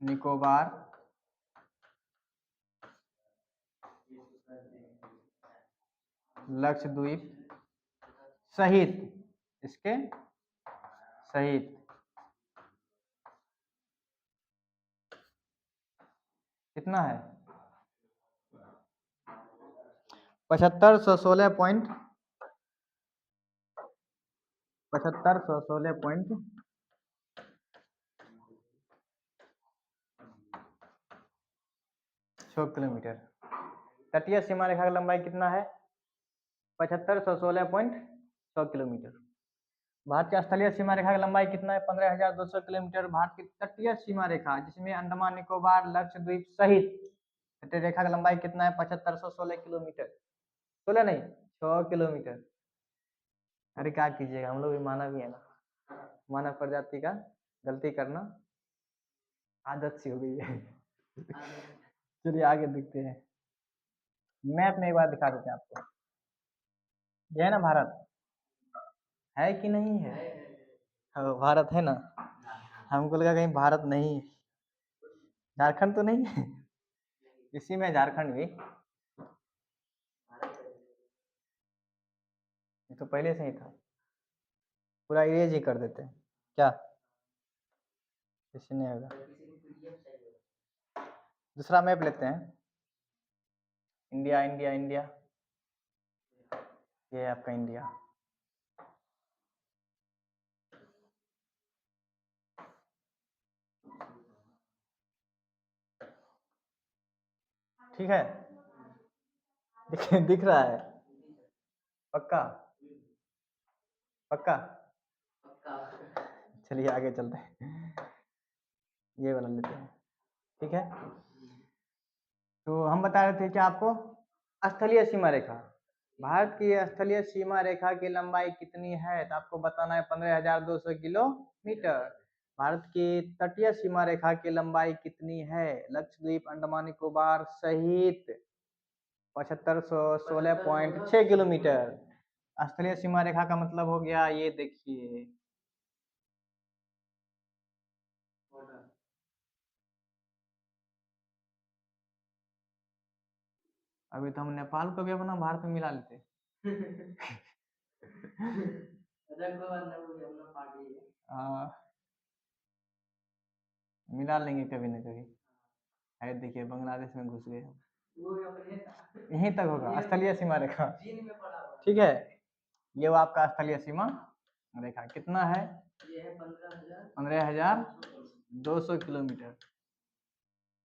निकोबार, लक्षद्वीप सहित, इसके सहित कितना है? 75,116.6 किलोमीटर। तटीय सीमा रेखा की लंबाई कितना है? 75,116.6 किलोमीटर। भारत की स्थलीय सीमा रेखा की लंबाई कितना है? 15,200 किलोमीटर। भारत की तटीय सीमा रेखा जिसमें अंडमान निकोबार लक्षद्वीप सहित तटीय रेखा की लंबाई कितना है? 75,116 किलोमीटर। 16 नहीं, 6 किलोमीटर। अरे क्या कीजिएगा, हम लोग भी मानव ही है ना, मानव प्रजाति का गलती करना आदत सी हो गई है। चलिए आगे देखते हैं। मैप में एक बार दिखा देते हैं आपको। ये है ना भारत, है कि नहीं है? हाँ, भारत है ना। हमको लगा कहीं भारत नहीं है, झारखंड तो नहीं है? इसी में झारखंड भी, ये तो पहले से ही था, पूरा इरेज ही कर देते हैं क्या? इसी नहीं होगा। दूसरा मैप लेते हैं। इंडिया इंडिया इंडिया, ये है आपका इंडिया। ठीक है, दिख रहा है? पक्का? पक्का? चलिए आगे चलते हैं, ये वाला लेते हैं। ठीक है, तो हम बता रहे थे क्या आपको, स्थलीय सीमा रेखा, भारत की स्थलीय सीमा रेखा की लंबाई कितनी है? तो आपको बताना है 15,200 किलोमीटर। भारत की तटीय सीमा रेखा की लंबाई कितनी है? लक्षद्वीप, अंडमान निकोबार सहित 7516.6 किलोमीटर। स्थलीय सीमा रेखा का मतलब हो गया, ये देखिए अभी तो हम नेपाल को भी अपना भारत में मिला लेते। हाँ, मिला लेंगे कभी ना कभी। है देखिए बांग्लादेश में घुस गए हम। यहीं तक होगा स्थलीय सीमा रेखा। ठीक है, ये वो आपका स्थलीय सीमा रेखा कितना है? 15,200 किलोमीटर।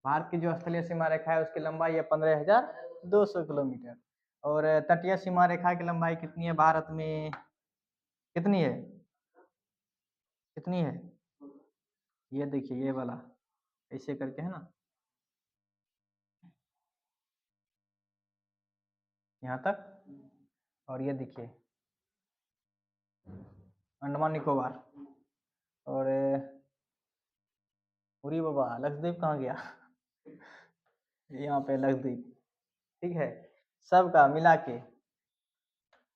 भारत की जो स्थलीय सीमा रेखा है उसकी लंबाई है 15,200 किलोमीटर। और तटीय सीमा रेखा की लंबाई कितनी है भारत में? कितनी है? कितनी है? ये देखिए ये वाला ऐसे करके है ना, यहाँ तक। और ये देखिए अंडमान निकोबार। और उरी बाबा लक्षद्वीप कहाँ गया? यहाँ पे लक्षद्वीप। ठीक है, सबका मिला के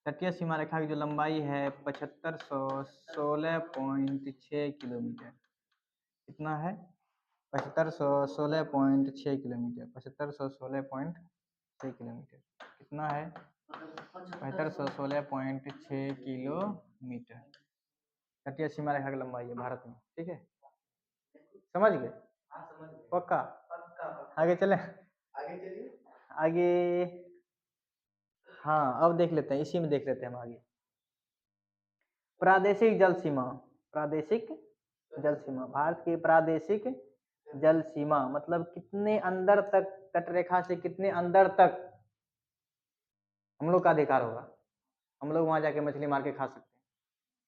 तटीय सीमा रेखा की जो लंबाई है 7516.6 किलोमीटर। कितना है? 7516.6 किलोमीटर। 7516.6 किलोमीटर कितना है? 7516.6 किलोमीटर तटीय सीमा रेखा की लंबाई है भारत में। ठीक है, समझ गए? पक्का? आगे चले? आगे हाँ, अब देख लेते हैं, इसी में देख लेते हैं हम आगे। प्रादेशिक जल सीमा। प्रादेशिक जल सीमा, भारत की प्रादेशिक जल सीमा मतलब कितने अंदर तक, तटरेखा से कितने अंदर तक हम लोग का अधिकार होगा, हम लोग वहां जाके मछली मार के खा सकते हैं,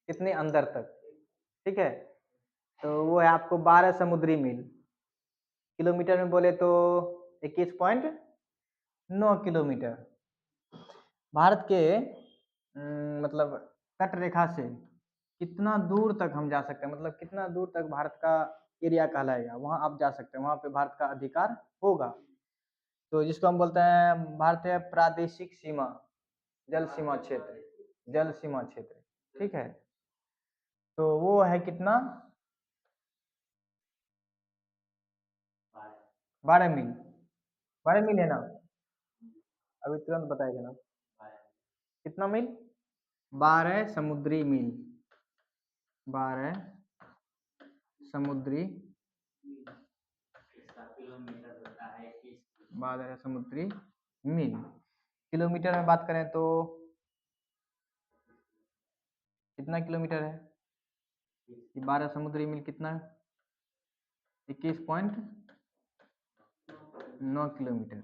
कितने अंदर तक। ठीक है, तो वो है आपको 12 समुद्री मील। किलोमीटर में बोले तो 21.9 किलोमीटर। भारत के मतलब तट रेखा से कितना दूर तक हम जा सकते हैं, मतलब कितना दूर तक भारत का एरिया कहलाएगा, वहां आप जा सकते हैं, वहां पे भारत का अधिकार होगा। तो जिसको हम बोलते हैं भारतीय प्रादेशिक सीमा, जल सीमा क्षेत्र, जल सीमा क्षेत्र। ठीक है, तो वो है कितना? 12 मील। 12 मील है ना? अभी तुरंत बताएगा ना कितना मील? 12 समुद्री मील। 12 समुद्री 12 समुद्री मील। किलोमीटर में बात करें तो कितना किलोमीटर है? 12 समुद्री मील कितना है? 21.9 किलोमीटर।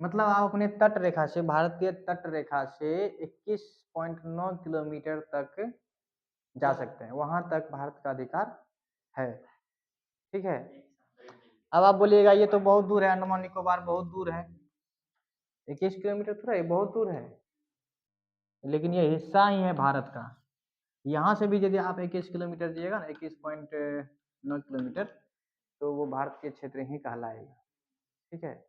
मतलब आप अपने तट रेखा से, भारतीय तट रेखा से 21.9 किलोमीटर तक जा सकते हैं, वहां तक भारत का अधिकार है। ठीक है, अब आप बोलिएगा ये तो बहुत दूर है, अंडमान निकोबार बहुत दूर है। 21 किलोमीटर थोड़ा, ये बहुत दूर है, लेकिन ये हिस्सा ही है भारत का। यहाँ से भी यदि आप 21 किलोमीटर जाइएगा ना, 21.9 किलोमीटर, तो वो भारत के क्षेत्र ही कहलाएगा। ठीक है,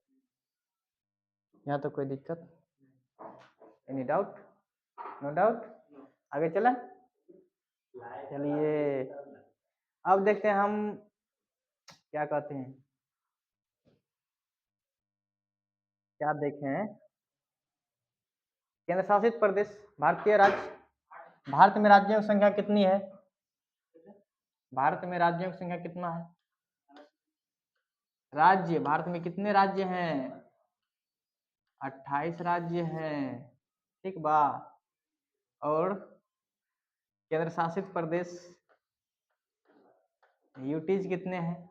यहाँ तो कोई दिक्कत? Any doubt? No doubt? आगे चलें? चलिए, अब देखते हैं हम क्या कहते हैं, क्या देखें। केंद्र शासित प्रदेश, भारतीय राज्य। भारत में राज्यों की संख्या कितनी है? भारत में राज्यों की संख्या कितना है? राज्य, भारत में कितने राज्य हैं? 28 राज्य हैं। ठीक बा। और केंद्र शासित प्रदेश यूटीज कितने हैं?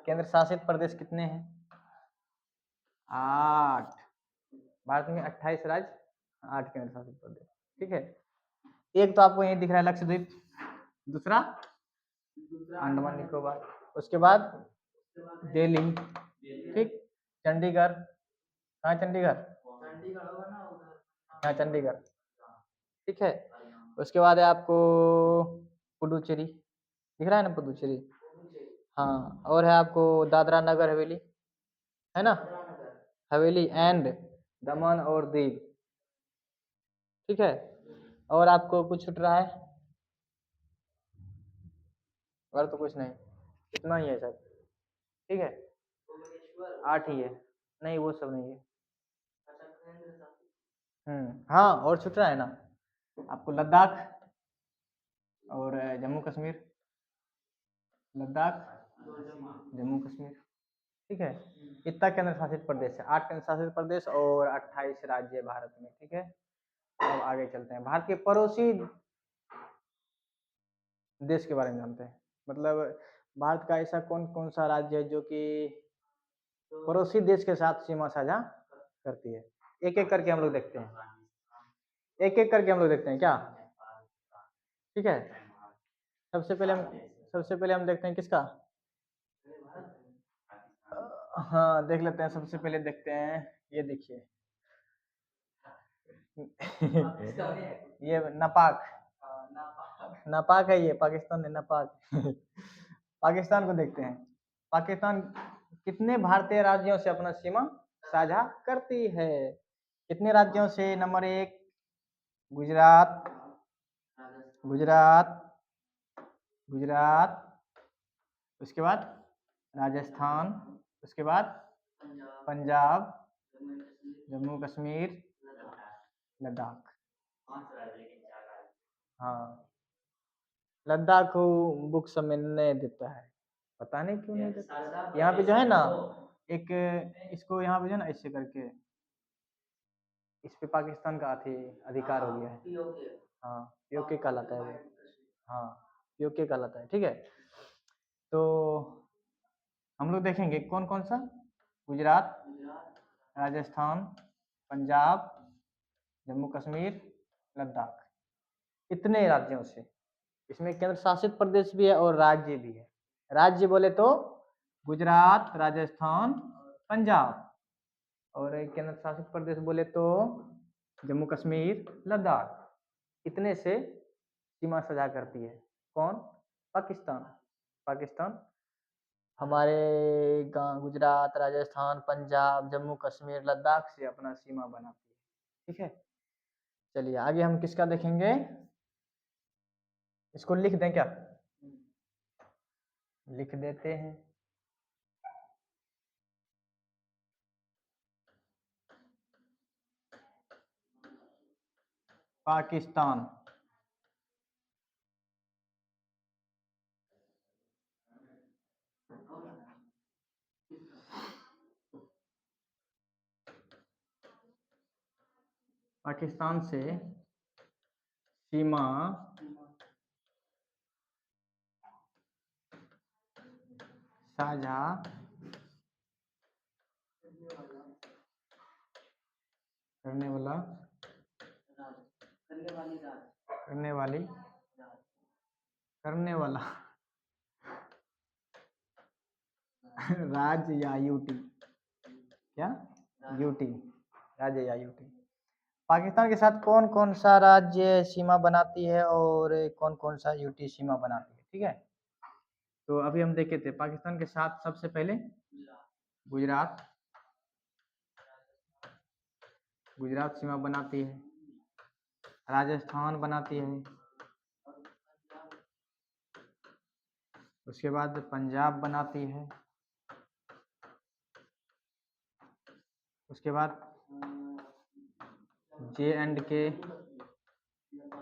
केंद्र शासित प्रदेश कितने हैं? 8। भारत में 28 राज्य, 8 केंद्र शासित प्रदेश। ठीक है, एक तो आपको यही दिख रहा है लक्षद्वीप, दूसरा अंडमान निकोबार, उसके बाद दिल्ली। ठीक, चंडीगढ़, कहाँ चंडीगढ़? हाँ चंडीगढ़, ठीक है। उसके बाद है आपको पुडुचेरी, दिख रहा है ना पुडुचेरी, हाँ। और है आपको दादरा नगर हवेली, है ना, हवेली एंड दमन और दीव, ठीक है। और आपको कुछ छूट रहा है? और तो कुछ नहीं, इतना ही है सर, ठीक है, 8 ही है, नहीं वो सब नहीं है। हाँ और छूट रहा है ना आपको लद्दाख और जम्मू कश्मीर, लद्दाख जम्मू कश्मीर, ठीक है। इतना केंद्र शासित प्रदेश है, 8 केंद्र शासित प्रदेश और 28 राज्य भारत में, ठीक है। अब आगे चलते हैं, भारत के पड़ोसी देश के बारे में जानते हैं। मतलब भारत का ऐसा कौन कौन सा राज्य है जो कि पड़ोसी देश के साथ सीमा साझा करती है? एक एक करके हम लोग देखते हैं, एक एक करके हम लोग देखते हैं क्या, ठीक है। सबसे पहले हम देखते हैं किसका, हाँ देख लेते हैं। सबसे पहले देखते हैं, ये देखिए ये नापाक, नापाक है, ये पाकिस्तान है नापाक पाकिस्तान को देखते हैं। पाकिस्तान कितने भारतीय राज्यों से अपना सीमा साझा करती है? कितने राज्यों से? नंबर 1 गुजरात, गुजरात, गुजरात, उसके बाद राजस्थान, उसके बाद पंजाब, जम्मू कश्मीर, लद्दाख, हाँ। लद्दाख बुक सब में नहीं देता है, पता नहीं क्यों नहीं देता। यहाँ पे जो है ना एक, इसको यहाँ पे जो है ना ऐसे करके, इस पे पाकिस्तान का अधिकार हो गया है, हाँ पीओके कहलाता है वो, हाँ पीओके कहलाता है, ठीक है। तो हम लोग देखेंगे कौन कौन सा, गुजरात, राजस्थान, पंजाब, जम्मू कश्मीर, लद्दाख, इतने राज्यों से। इसमें केंद्र शासित प्रदेश भी है और राज्य भी है। राज्य बोले तो गुजरात, राजस्थान, पंजाब, और केंद्र शासित प्रदेश बोले तो जम्मू कश्मीर, लद्दाख, इतने से सीमा साझा करती है। कौन? पाकिस्तान। पाकिस्तान हमारे गांव गुजरात, राजस्थान, पंजाब, जम्मू कश्मीर, लद्दाख से अपना सीमा बनाती है, ठीक है। चलिए आगे हम किसका देखेंगे, इसको लिख दें क्या, लिख देते हैं। पाकिस्तान, पाकिस्तान से सीमा साझा करने वाला, करने वाला राज्य या यूटी, क्या यूटी, राज्य या यूटी। पाकिस्तान के साथ कौन कौन सा राज्य सीमा बनाती है और कौन कौन सा यूटी सीमा बनाती है, ठीक है। तो अभी हम देखे थे पाकिस्तान के साथ सबसे पहले गुजरात, गुजरात सीमा बनाती है, राजस्थान बनाती है, उसके बाद पंजाब बनाती है, उसके बाद J&K,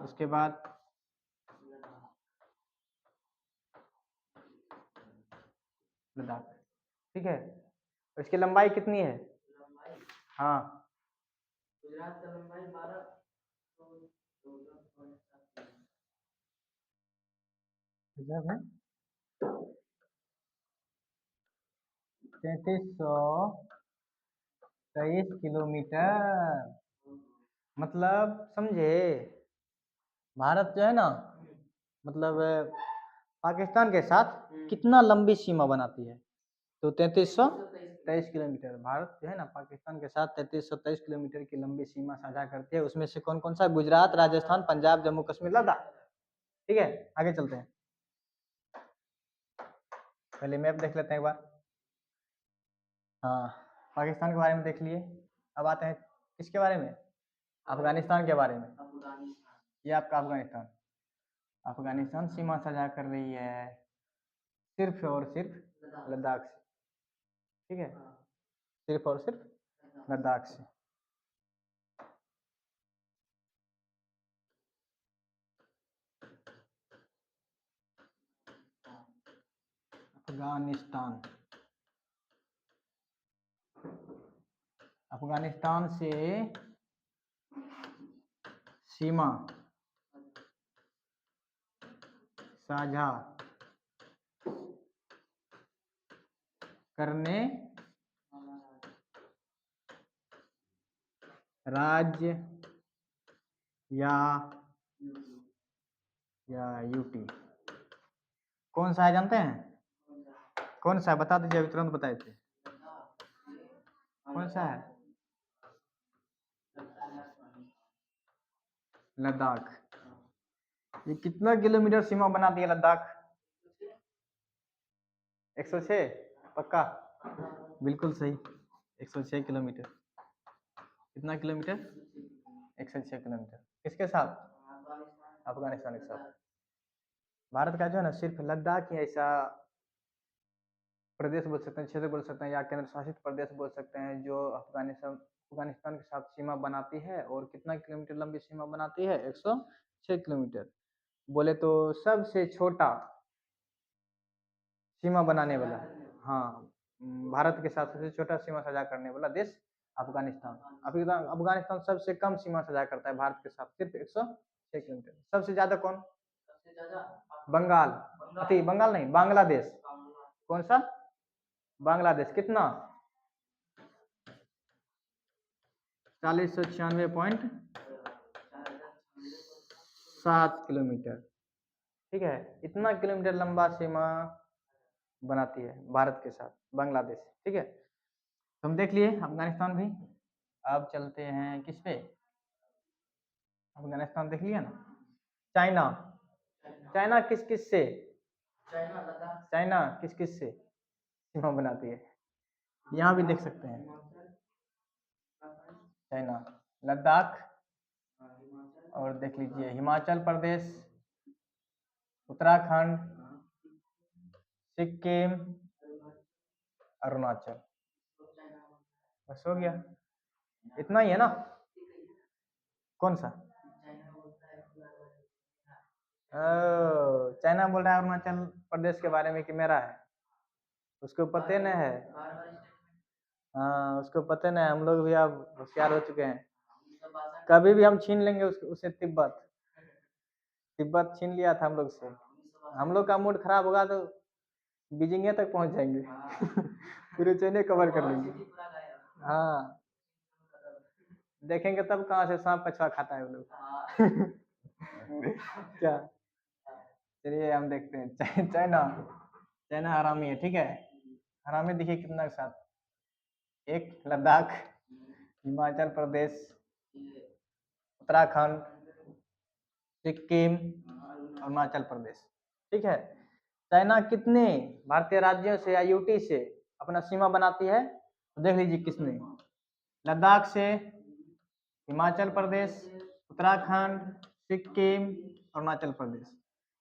उसके बाद लद्दाख, ठीक है। इसकी लंबाई कितनी है? हाँ गुजरात का लंबाई 3323 किलोमीटर, मतलब समझे, भारत जो है ना, मतलब पाकिस्तान के साथ कितना लंबी सीमा बनाती है, तो 3300 3323 किलोमीटर। भारत जो है ना पाकिस्तान के साथ 3323 किलोमीटर की लंबी सीमा साझा करती है। उसमें से कौन कौन सा? गुजरात, राजस्थान, पंजाब, जम्मू कश्मीर, लद्दाख। ठीक है, आगे चलते हैं। पहले मैप देख लेते हैं एक बार। हाँ, पाकिस्तान के बारे में देख लिए। अब आते हैं किसके बारे में? अफगानिस्तान के बारे में। ये आपका अफगानिस्तान। अफगानिस्तान सीमा साझा कर रही है सिर्फ और सिर्फ लद्दाख से। ठीक है, सिर्फ और सिर्फ लद्दाख से। अफगानिस्तान, अफगानिस्तान से सीमा साझा करने राज्य या यूटी कौन सा है जानते हैं? कौन सा है बता दीजिए, अभी तुरंत बताए थे। कौन सा है? लद्दाख। ये कितना किलोमीटर सीमा बनाती है लद्दाख? 106 पक्का? बिल्कुल सही, 106 किलोमीटर। कितना किलोमीटर? 106 किलोमीटर। किसके साथ? अफगानिस्तान के साथ। भारत का जो है ना सिर्फ लद्दाख ही ऐसा प्रदेश बोल सकते हैं, क्षेत्र बोल सकते हैं, या केंद्र शासित प्रदेश बोल सकते हैं जो अफगानिस्तान के साथ सीमा बनाती है। और कितना किलोमीटर लंबी सीमा बनाती है? 106 किलोमीटर। बोले तो सबसे छोटा सीमा बनाने वाला, हाँ, भारत के साथ सबसे छोटा सीमा साझा करने वाला देश अफगानिस्तान। अफगानिस्तान सबसे कम सीमा साझा करता है भारत के साथ, सिर्फ 106 किलोमीटर। सबसे ज्यादा कौन? बंगाल, बंगाल नहीं, बांग्लादेश। कौन सा? बांग्लादेश। कितना? 4096.7 किलोमीटर। ठीक है, इतना किलोमीटर लंबा सीमा बनाती है भारत के साथ बांग्लादेश। ठीक है, तो हम देख लिए अफगानिस्तान भी। अब चलते हैं किस पे? अफगानिस्तान देख लिया ना। चाइना, चाइना किस किस से? चाइना किस किस से सीमा बनाती है? यहाँ भी देख सकते हैं। चाइना, लद्दाख, और देख लीजिए हिमाचल प्रदेश, उत्तराखंड, सिक्किम, अरुणाचल। बस हो गया, इतना ही है ना? कौन सा? चाइना बोल रहा है अरुणाचल प्रदेश के बारे में कि मेरा है, उसको पते न है। हाँ, उसको पते न है। हम लोग भी अब होशियार हो चुके हैं। कभी भी हम छीन लेंगे उसे तिब्बत। तिब्बत छीन लिया था हम लोग से। हम लोग का मूड खराब होगा तो बीजिंग तक पहुंच जाएंगे। पूरे चाइना कवर कर लेंगे। हाँ, देखेंगे तब कहाँ से सांप कछुआ खाता है वो लोग। क्या? चलिए हम देखते हैं। चाइना, चाइना हरामी है। ठीक है, हरामी देखिए कितना के साथ? एक लद्दाख, हिमाचल प्रदेश, उत्तराखंड, सिक्किम, अरुणाचल प्रदेश। ठीक है, चाइना कितने भारतीय राज्यों से या यूटी से अपना सीमा बनाती है? तो देख लीजिए किसने? लद्दाख से, हिमाचल प्रदेश, उत्तराखंड, सिक्किम, अरुणाचल प्रदेश।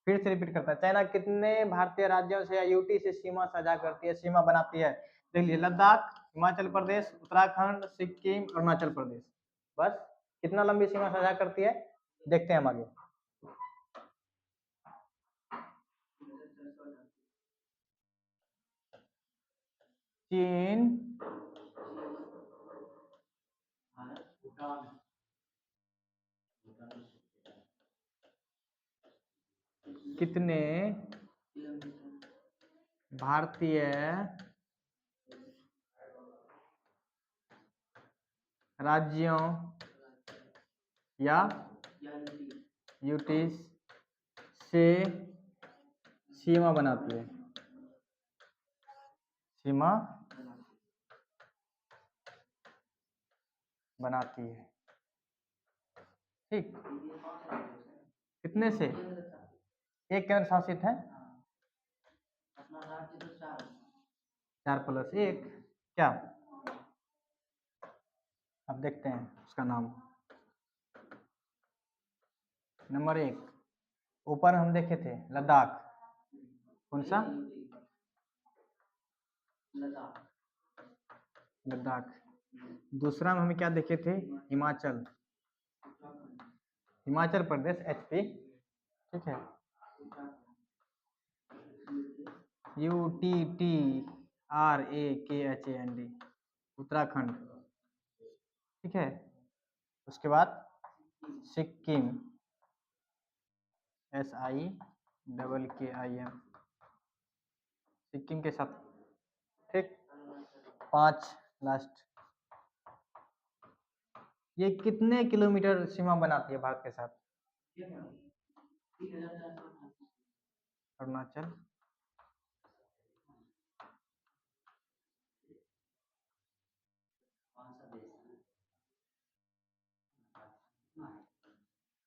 फिर से रिपीट करता है, चाइना कितने भारतीय राज्यों से या यूटी से सीमा साझा करती है, सीमा बनाती है? देख लीजिए, लद्दाख, हिमाचल प्रदेश, उत्तराखंड, सिक्किम, अरुणाचल प्रदेश। बस, कितना लंबी सीमा साझा करती है? देखते हैं हम आगे। चीन, कितने भारतीय राज्यों या यूटी से सीमा बनाती है? सीमा बनाती है। ठीक, कितने से? एक केंद्र शासित है, 4+1 क्या? अब देखते हैं उसका नाम। नंबर 1 ऊपर हम देखे थे लद्दाख, कौन सा? लद्दाख। दूसरा में हम क्या देखे थे? हिमाचल, हिमाचल प्रदेश HP, ठीक है, UTTRAKHAND, उत्तराखंड, ठीक है। उसके बाद सिक्किम, SIKKIM, सिक्किम के साथ, ठीक। 5 लास्ट, ये कितने किलोमीटर सीमा बनाती है भारत के साथ? अरुणाचल,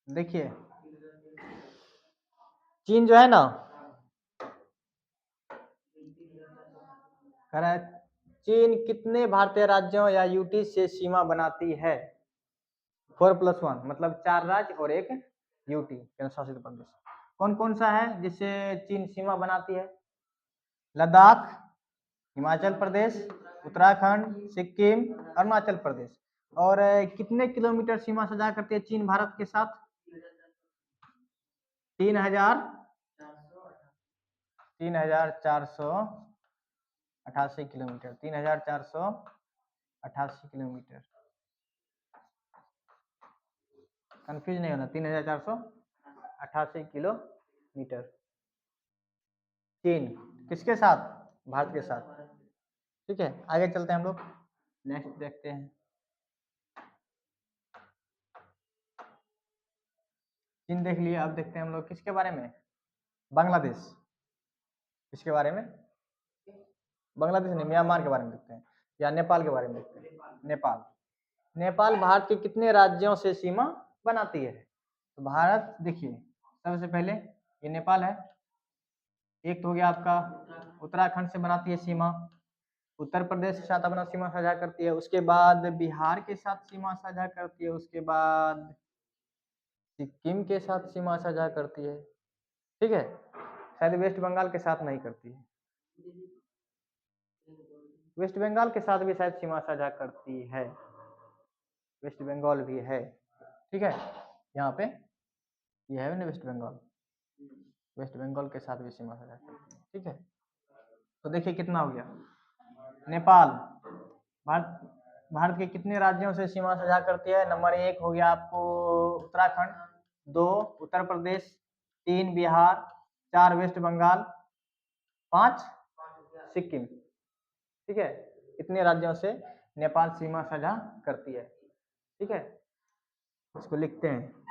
देखिए चीन जो है ना, कह रहा है चीन कितने भारतीय राज्यों या यूटी से सीमा बनाती है? 4+1 मतलब 4 राज्य और एक यूटी, केंद्र शासित प्रदेश। कौन कौन सा है जिससे चीन सीमा बनाती है? लद्दाख, हिमाचल प्रदेश, उत्तराखंड, सिक्किम, अरुणाचल प्रदेश। और कितने किलोमीटर सीमा साझा करती है चीन भारत के साथ? 3,488 किलोमीटर, 3,488 किलोमीटर, कंफ्यूज नहीं होना, 3,488 किलोमीटर चीन किसके साथ? भारत के साथ, ठीक है। आगे चलते हैं हम लोग, नेक्स्ट देखते हैं। चीन देख लिया, अब देखते हैं हम लोग किसके बारे में? बांग्लादेश। किसके बारे में? बांग्लादेश नहीं, म्यांमार के बारे में देखते हैं, या नेपाल के बारे में देखते हैं। नेपाल, नेपाल भारत के कितने राज्यों से सीमा बनाती है? तो भारत देखिए सबसे पहले ये नेपाल है, एक तो हो गया आपका उत्तराखंड से बनाती है सीमा, उत्तर प्रदेश के साथ अपना सीमा साझा करती है, उसके बाद बिहार के साथ सीमा साझा करती है, उसके बाद सिक्किम के साथ सीमा साझा करती है, ठीक है। शायद वेस्ट बंगाल के साथ नहीं करती है, वेस्ट बंगाल के साथ भी शायद सीमा साझा करती है, वेस्ट बंगाल भी है, ठीक है। यहाँ पे ये है ना वेस्ट बंगाल, वेस्ट बंगाल के साथ भी सीमा साझा करती है, ठीक है। तो देखिए कितना हो गया। नेपाल भारत के कितने राज्यों से सीमा साझा करती है? नंबर 1 हो गया आपको उत्तराखंड, 2 उत्तर प्रदेश, 3 बिहार, 4 वेस्ट बंगाल, 5 सिक्किम, ठीक है। इतने राज्यों से नेपाल सीमा साझा करती है, ठीक है। इसको लिखते हैं।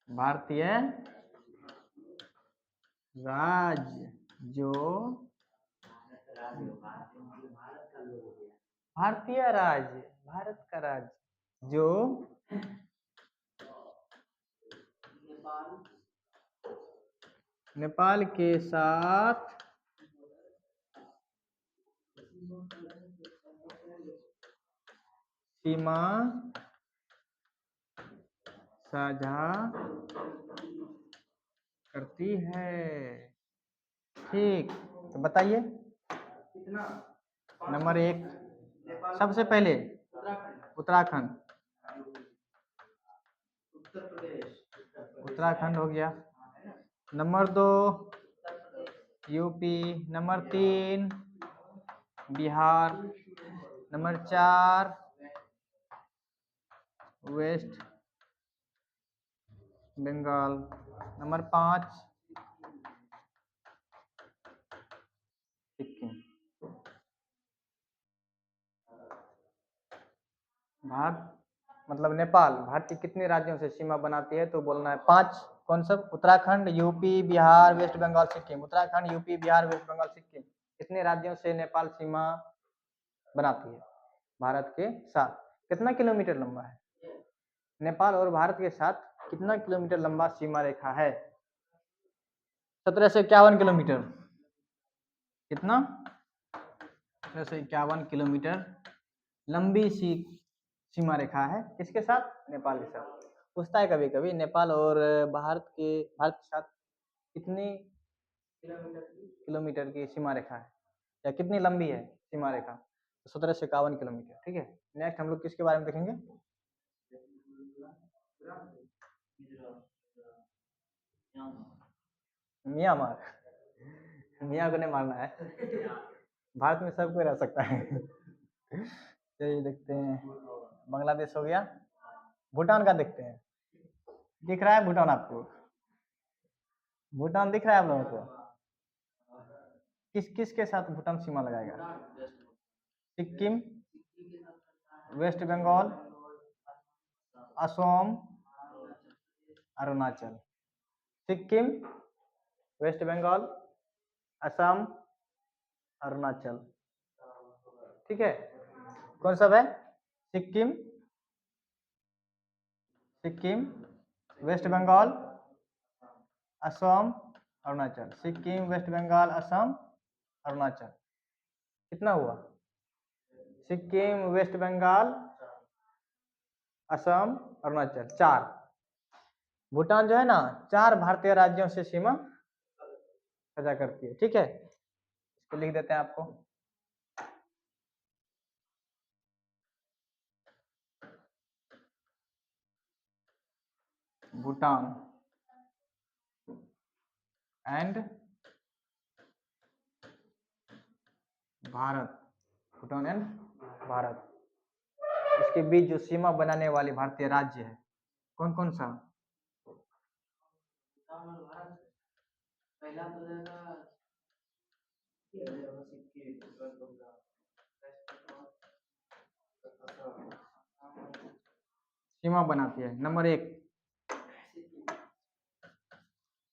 भारतीय राज्य जो भारतीय राज्य, भारत का राज्य जो नेपाल के साथ सीमा साझा करती है, ठीक। तो बताइए नंबर 1 सबसे पहले उत्तराखंड, उत्तराखंड हो गया। Number 2 UP, number 3 Bihar, number 4 West Bengal, number 5 Sikkim. Bharat मतलब नेपाल भारत के कितने राज्यों से सीमा बनाती है? तो बोलना है 5 कौन सब? उत्तराखंड, यूपी, बिहार, वेस्ट बंगाल, सिक्किम। उत्तराखंड, यूपी, बिहार, वेस्ट बंगाल, सिक्किम, कितने राज्यों से नेपाल सीमा बनाती है भारत के साथ? कितना किलोमीटर लंबा है नेपाल और भारत के साथ? कितना किलोमीटर लंबा सीमा रेखा है? 1751 किलोमीटर। कितना? 1751 किलोमीटर लंबी सी सीमा रेखा है। किसके साथ? नेपाल के साथ। पूछता है कभी कभी नेपाल और भारत के साथ कितनी किलोमीटर की सीमा रेखा है या कितनी लंबी है सीमा रेखा? तो 1751 किलोमीटर। ठीक है, नेक्स्ट हम लोग किसके बारे में देखेंगे? म्यांमार। मियाँ को नहीं मारना है, भारत में सब कोई रह सकता है। चलिए देखते हैं, बांग्लादेश हो गया। भूटान का देखते हैं। दिख रहा है भूटान आपको? भूटान दिख रहा है आप लोगों को? किस किस के साथ भूटान सीमा लगाएगा? सिक्किम, वेस्ट बंगाल, असम, अरुणाचल। सिक्किम, वेस्ट बंगाल, असम, अरुणाचल। ठीक है, कौन सा है? सिक्किम, वेस्ट बंगाल, असम, अरुणाचल। सिक्किम, वेस्ट बंगाल, असम, अरुणाचल। कितना हुआ? सिक्किम, वेस्ट बंगाल, असम, अरुणाचल, 4। भूटान जो है ना 4 भारतीय राज्यों से सीमा साझा करती है। ठीक है, इसको लिख देते हैं आपको। भूटान एंड भारत। भूटान एंड भारत, इसके बीच जो सीमा बनाने वाली भारतीय राज्य है कौन कौन सा? पहला तो सीमा बनाती है। नंबर 1,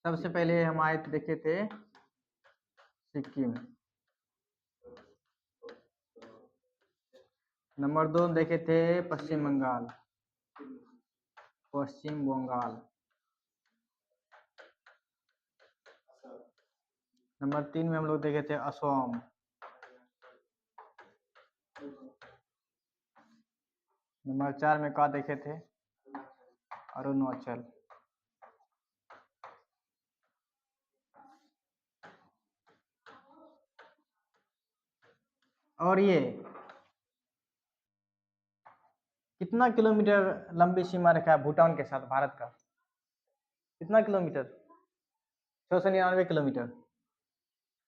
सबसे पहले हम आए देखे थे सिक्किम। नंबर 2 देखे थे पश्चिम बंगाल। नंबर 3 में हम लोग देखे थे असम। नंबर 4 में क्या देखे थे? अरुणाचल। और ये कितना किलोमीटर लंबी सीमा रेखा है भूटान के साथ भारत का? कितना किलोमीटर? 699 किलोमीटर।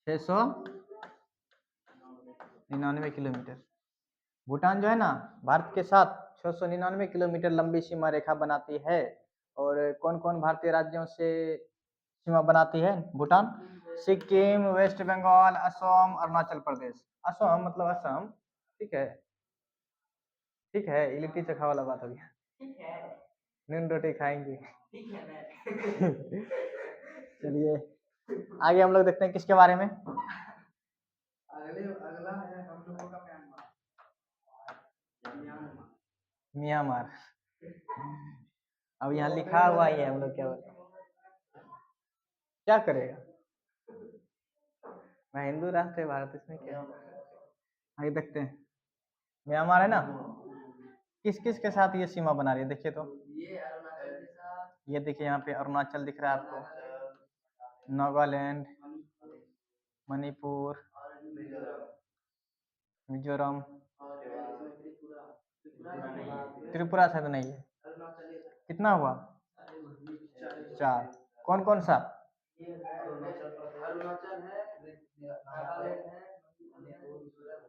699 किलोमीटर। भूटान जो है ना भारत के साथ 699 किलोमीटर लंबी सीमा रेखा बनाती है। और कौन कौन भारतीय राज्यों से सीमा बनाती है भूटान? सिक्किम, वेस्ट बंगाल, असम, अरुणाचल प्रदेश। असम मतलब असम। ठीक है, ठीक है, ये लिट्टी चोखा वाला बात हो गया। नून रोटी खाएंगे। चलिए आगे हम लोग देखते हैं किसके बारे में। अगला है हम लोगों का म्यांमार। अब यहाँ लिखा हुआ ही है, हम लोग क्या करेगा? मैं हिंदू राष्ट्र है भारत, इसमें क्या? आगे देखते हैं। म्यांमार है ना, किस किस के साथ ये सीमा बना रही है देखिए तो। ये देखिए यहाँ पे अरुणाचल दिख रहा है आपको, नागालैंड, मणिपुर, मिजोरम, त्रिपुरा शायद नहीं है। कितना हुआ? 4। कौन कौन सा?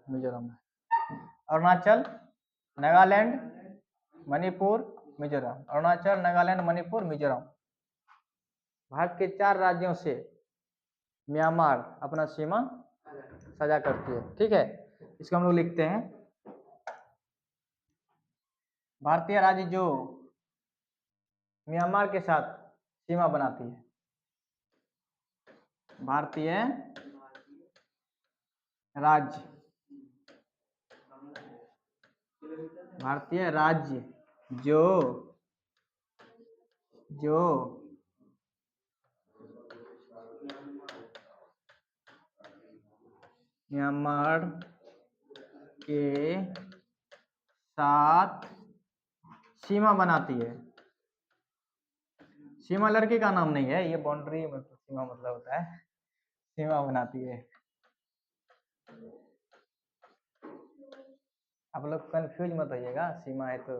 मिजोरम, अरुणाचल, नागालैंड, मणिपुर, मिजोरम। अरुणाचल, नागालैंड, मणिपुर, मिजोरम, भारत के 4 राज्यों से म्यांमार अपना सीमा साझा करती है। ठीक है, इसको हम लोग लिखते हैं भारतीय राज्य जो म्यांमार के साथ सीमा बनाती है? भारतीय राज्य, भारतीय राज्य जो जो म्यांमार के साथ सीमा बनाती है। सीमा लड़के का नाम नहीं है, ये बाउंड्री मतलब सीमा मतलब होता है, सीमा बनाती है। आप लोग कंफ्यूज मत होइएगा, सीमा है तो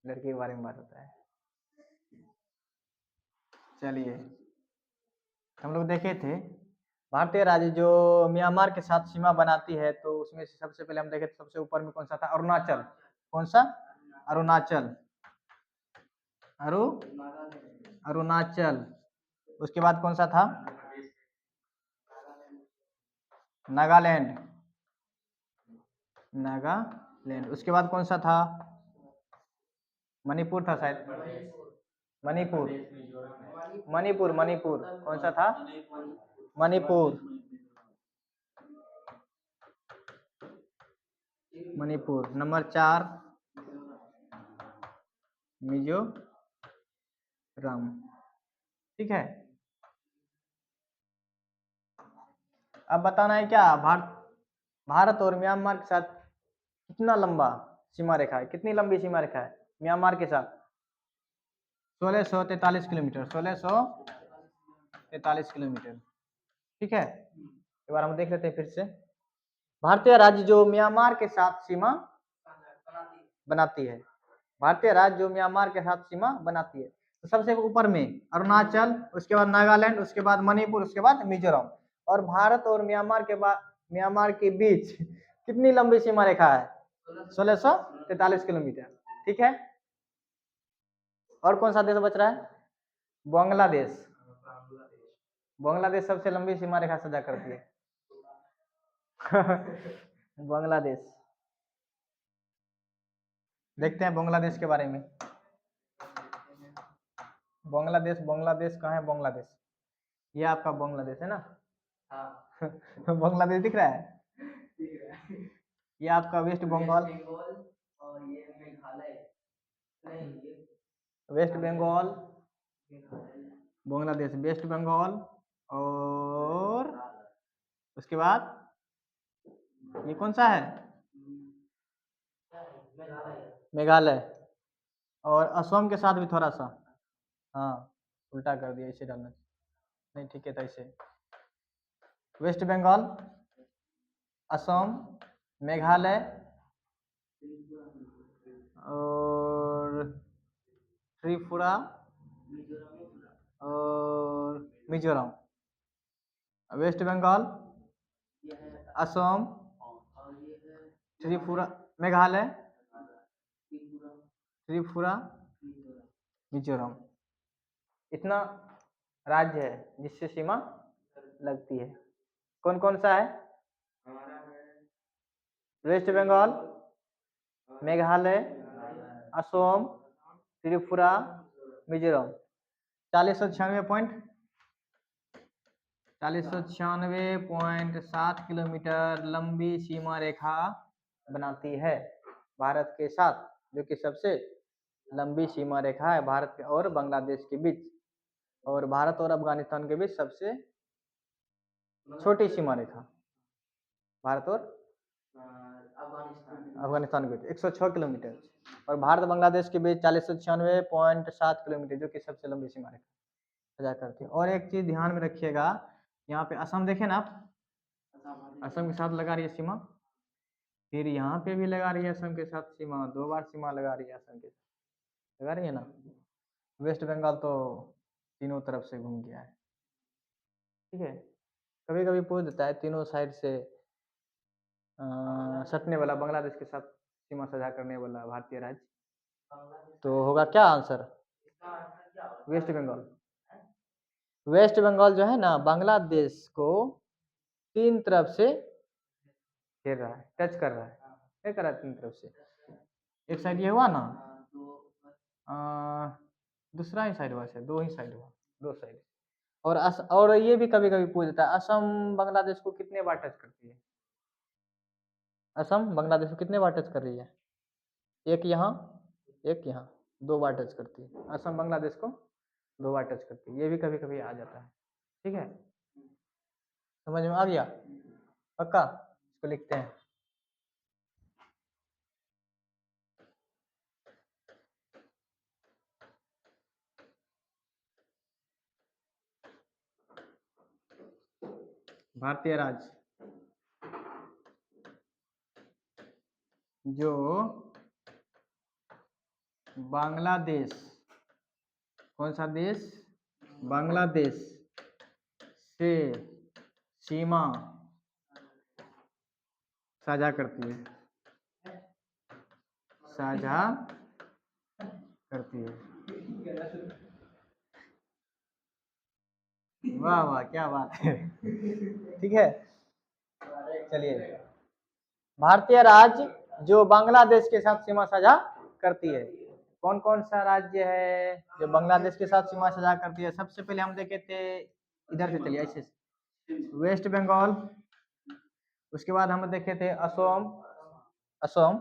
लड़के के बारे में बात होता है। चलिए, हम लोग देखे थे भारतीय राज्य जो म्यांमार के साथ सीमा बनाती है, तो उसमें से सबसे पहले हम देखे थे, सबसे ऊपर में कौन सा था? अरुणाचल। कौन सा? अरुणाचल। अरुणाचल। उसके बाद कौन सा था? नागालैंड। नागालैंड। उसके बाद कौन सा था? मणिपुर था शायद। मणिपुर। मणिपुर। मणिपुर कौन सा था? मणिपुर। मणिपुर। नंबर 4 मिजोरम। ठीक है, अब बताना है क्या भारत और म्यांमार के साथ कितना लंबा सीमा रेखा है? कितनी लंबी सीमा रेखा है म्यांमार के साथ? 1643 किलोमीटर। 1643 किलोमीटर। ठीक है, एक बार हम देख लेते हैं फिर से। भारतीय राज्य जो म्यांमार के साथ सीमा बनाती है, भारतीय राज्य जो म्यांमार के साथ सीमा बनाती है, तो सबसे ऊपर में अरुणाचल, उसके बाद नागालैंड, उसके बाद मणिपुर, उसके बाद मिजोरम। और भारत और म्यांमार के बीच कितनी लंबी सीमा रेखा है? 1643 किलोमीटर। ठीक है, और कौन सा देश बच रहा है? बांग्लादेश। बांग्लादेश सबसे लंबी सीमा रेखा साझा करती है। बांग्लादेश। देखते हैं बांग्लादेश के बारे में। बांग्लादेश, बांग्लादेश कहाँ है? बांग्लादेश, ये आपका बांग्लादेश है ना? हाँ। बांग्लादेश दिख रहा है? ये आपका वेस्ट बंगाल, वेस्ट बंगाल, बांग्लादेश, वेस्ट बंगाल, और उसके बाद ये कौन सा है? मेघालय। और असम के साथ भी थोड़ा सा, हाँ उल्टा कर दिया, इसे डालना नहीं, ठीक है, तो ऐसे वेस्ट बंगाल, असम, मेघालय और त्रिपुरा और मिजोरम। वेस्ट बंगाल, असम, त्रिपुरा, मेघालय, त्रिपुरा, मिजोरम। इतना राज्य है जिससे सीमा लगती है। कौन कौन सा है? वेस्ट बंगाल, मेघालय, असम, त्रिपुरा, मिजोरम। 496.7 किलोमीटर लंबी सीमा रेखा बनाती है भारत के साथ, जो कि सबसे लंबी सीमा रेखा है भारत और बांग्लादेश के बीच, और भारत और अफगानिस्तान के बीच सबसे छोटी सीमा रेखा भारत और अफगानिस्तान के बीच 106 किलोमीटर, और भारत बांग्लादेश के बीच 496.7 किलोमीटर, जो कि सबसे लंबी सीमा रेखा सजा करती है। और एक चीज ध्यान में रखिएगा, यहाँ पे असम देखें ना आप, असम के साथ लगा रही है सीमा, फिर यहाँ पे भी लगा रही है असम के साथ सीमा, 2 बार सीमा लगा रही है असम के साथ, लगा रही है ना। वेस्ट बंगाल तो तीनों तरफ से घूम गया है। ठीक है, कभी कभी पूछ देता है तीनों साइड से सटने वाला, बांग्लादेश के साथ सीमा साझा करने वाला भारतीय राज्य, तो होगा क्या आंसर? वेस्ट बंगाल। वेस्ट बंगाल जो है ना, बांग्लादेश को 3 तरफ से घेर रहा है, टच कर रहा है, क्या कर रहा है 3 तरफ से। एक साइड ये हुआ ना, दूसरा ही साइड हुआ से, दो ही साइड हुआ, दो साइड। और ये भी कभी कभी पूछ देता है, असम बांग्लादेश को कितने बार टच करती है? असम बांग्लादेश को कितने बार टच कर रही है? एक यहाँ, एक यहाँ, दो बार टच करती है। असम बांग्लादेश को दो बार टच करती है, ये भी कभी कभी आ जाता है। ठीक है, समझ में आ गया? पक्का? इसको लिखते हैं। भारतीय राज्य जो बांग्लादेश, कौन सा देश? बांग्लादेश से सीमा साझा करती है, साझा करती है। वाह वाह, क्या बात है। ठीक है, चलिए, भारतीय राज्य जो बांग्लादेश के साथ सीमा साझा करती है, कौन कौन सा राज्य है जो बांग्लादेश के साथ सीमा साझा करती है? सबसे पहले हम देखे थे, इधर से चलिए, ऐसे वेस्ट बंगाल, उसके बाद हम देखे थे असम, असम,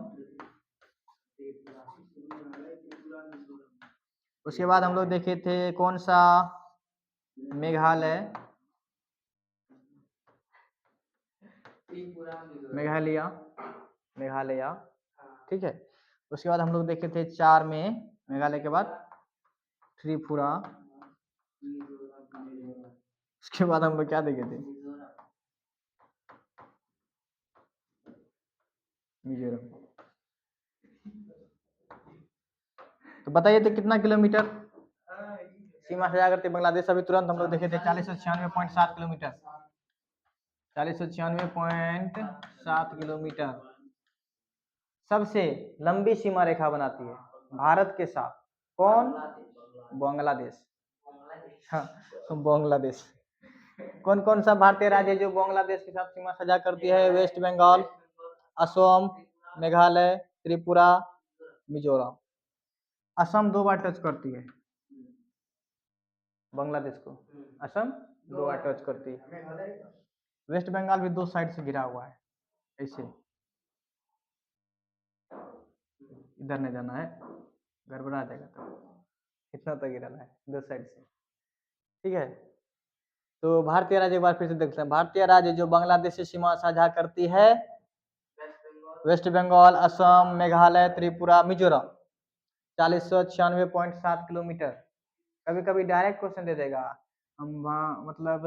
उसके बाद हम लोग देखे थे कौन सा? मेघालय, मेघालय, मेघालय, ठीक है। उसके बाद हम लोग देखे थे 4 में, मेघालय के बाद त्रिपुरा, उसके बाद हम लोग क्या देखे थे? मिजोरम। तो बताइए तो कितना किलोमीटर सीमा साझा करती है बांग्लादेश? अभी तुरंत हम लोग देखे थे 4096.7 किलोमीटर, 4096.7 किलोमीटर सबसे लंबी सीमा रेखा बनाती है भारत के साथ। कौन? बांग्लादेश। हाँ, बांग्लादेश। कौन कौन सा भारतीय राज्य है जो बांग्लादेश के साथ सीमा साझा करती है? वेस्ट बंगाल, असम, मेघालय, त्रिपुरा, मिजोरम। असम 2 बार टच करती है बांग्लादेश को, असम 2 बार टच करती है। वेस्ट बंगाल भी 2 साइड से घिरा हुआ है, ऐसे इधर नहीं जाना है, गड़बड़ा जाएगा। तो इतना तक गिराना है 2 साइड से, ठीक है। तो भारतीय राज्य एक बार फिर से देखते हैं। भारतीय राज्य जो बांग्लादेश से सीमा साझा करती है, वेस्ट बंगाल, असम, मेघालय, त्रिपुरा, मिजोरम। 4096.7 किलोमीटर। कभी कभी डायरेक्ट क्वेश्चन दे देगा, हम मतलब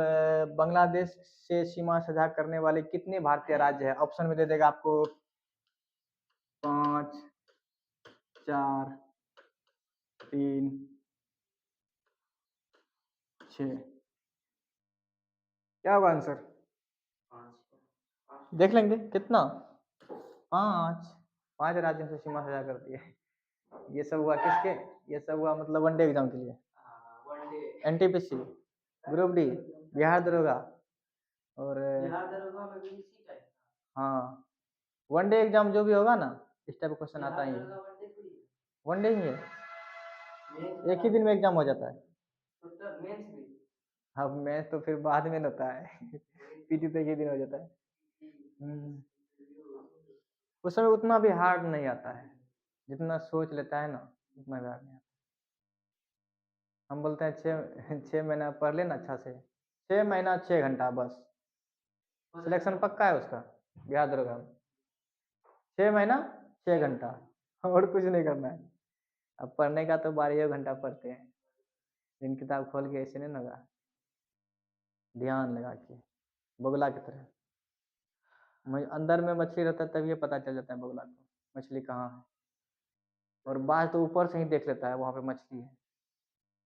बांग्लादेश से सीमा साझा करने वाले कितने भारतीय राज्य है? ऑप्शन में दे देगा आपको 5, 4, 3, 6। क्या होगा आंसर? देख लेंगे कितना, 5। 5 राज्यों से सीमा साझा करती है। ये सब हुआ किसके? ये सब हुआ मतलब वनडे एग्जाम के लिए, एनटीपीसी, ग्रुप डी, बिहार दरोगा, और हाँ, वनडे एग्जाम जो भी होगा ना, इस टाइप का क्वेश्चन आता ही है। वनडे ही है, एक ही दिन में एग्जाम हो जाता है। हाँ, मैथ तो फिर बाद में होता है। पीटी तो एक ही दिन हो जाता है। उस समय उतना भी हार्ड नहीं आता है, जितना सोच लेता है ना उतना भी हार्ड नहीं आता। हम बोलते हैं 6 महीना पढ़ लेना अच्छा से, 6 महीना 6 घंटा बस, सिलेक्शन पक्का है उसका बिहार दरोगा में। 6 महीना 6 घंटा, और कुछ नहीं करना है। अब पढ़ने का तो 12 घंटा पढ़ते हैं, दिन किताब खोल के ऐसे नहीं लगा, ध्यान लगा के बगुला की तरह। अंदर में मछली रहता है तभी पता चल जाता है बगुला को मछली कहाँ है, और बाहर तो ऊपर से ही देख लेता है वहाँ पे मछली है,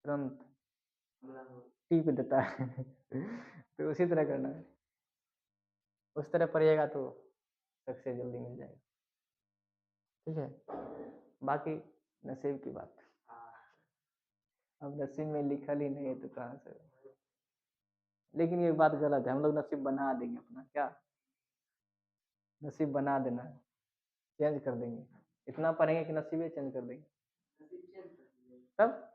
तुरंत टीप देता है। तो उसी तरह करना है, उस तरह पढ़िएगा तो सक्सेस जल्दी मिल जाएगा। ठीक है, बाकी नसीब की बात। अब नसीब में लिखल ही नहीं है तो कहाँ से? लेकिन ये बात गलत है, हम लोग नसीब बना देंगे अपना, क्या नसीब बना देना, चेंज कर देंगे। इतना पढ़ेंगे कि नसीब चेंज कर देंगे। तब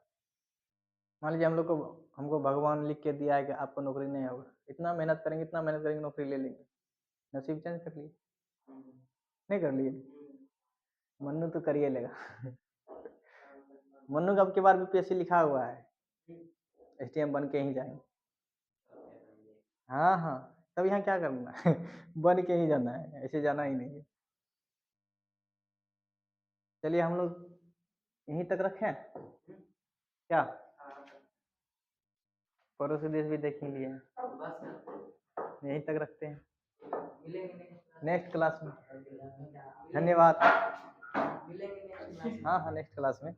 मान लीजिए हमको भगवान लिख के दिया है कि आपको नौकरी नहीं होगा, इतना मेहनत करेंगे नौकरी ले लेंगे, नसीब चेंज कर लिए, नहीं कर लिए? मन्नू तो करिए लेगा। मन्नू का अब की बार बीपीएससी लिखा हुआ है, एसटीएम बन के ही जाएंगे। हाँ हाँ, तब यहाँ क्या करना है? बन के ही जाना है, ऐसे जाना ही नहीं है। चलिए हम लोग यहीं तक रखें क्या? पड़ोसी देश भी देख ही लिए, यहीं तक रखते हैं, नेक्स्ट क्लास में। धन्यवाद। हाँ हाँ, नेक्स्ट क्लास में।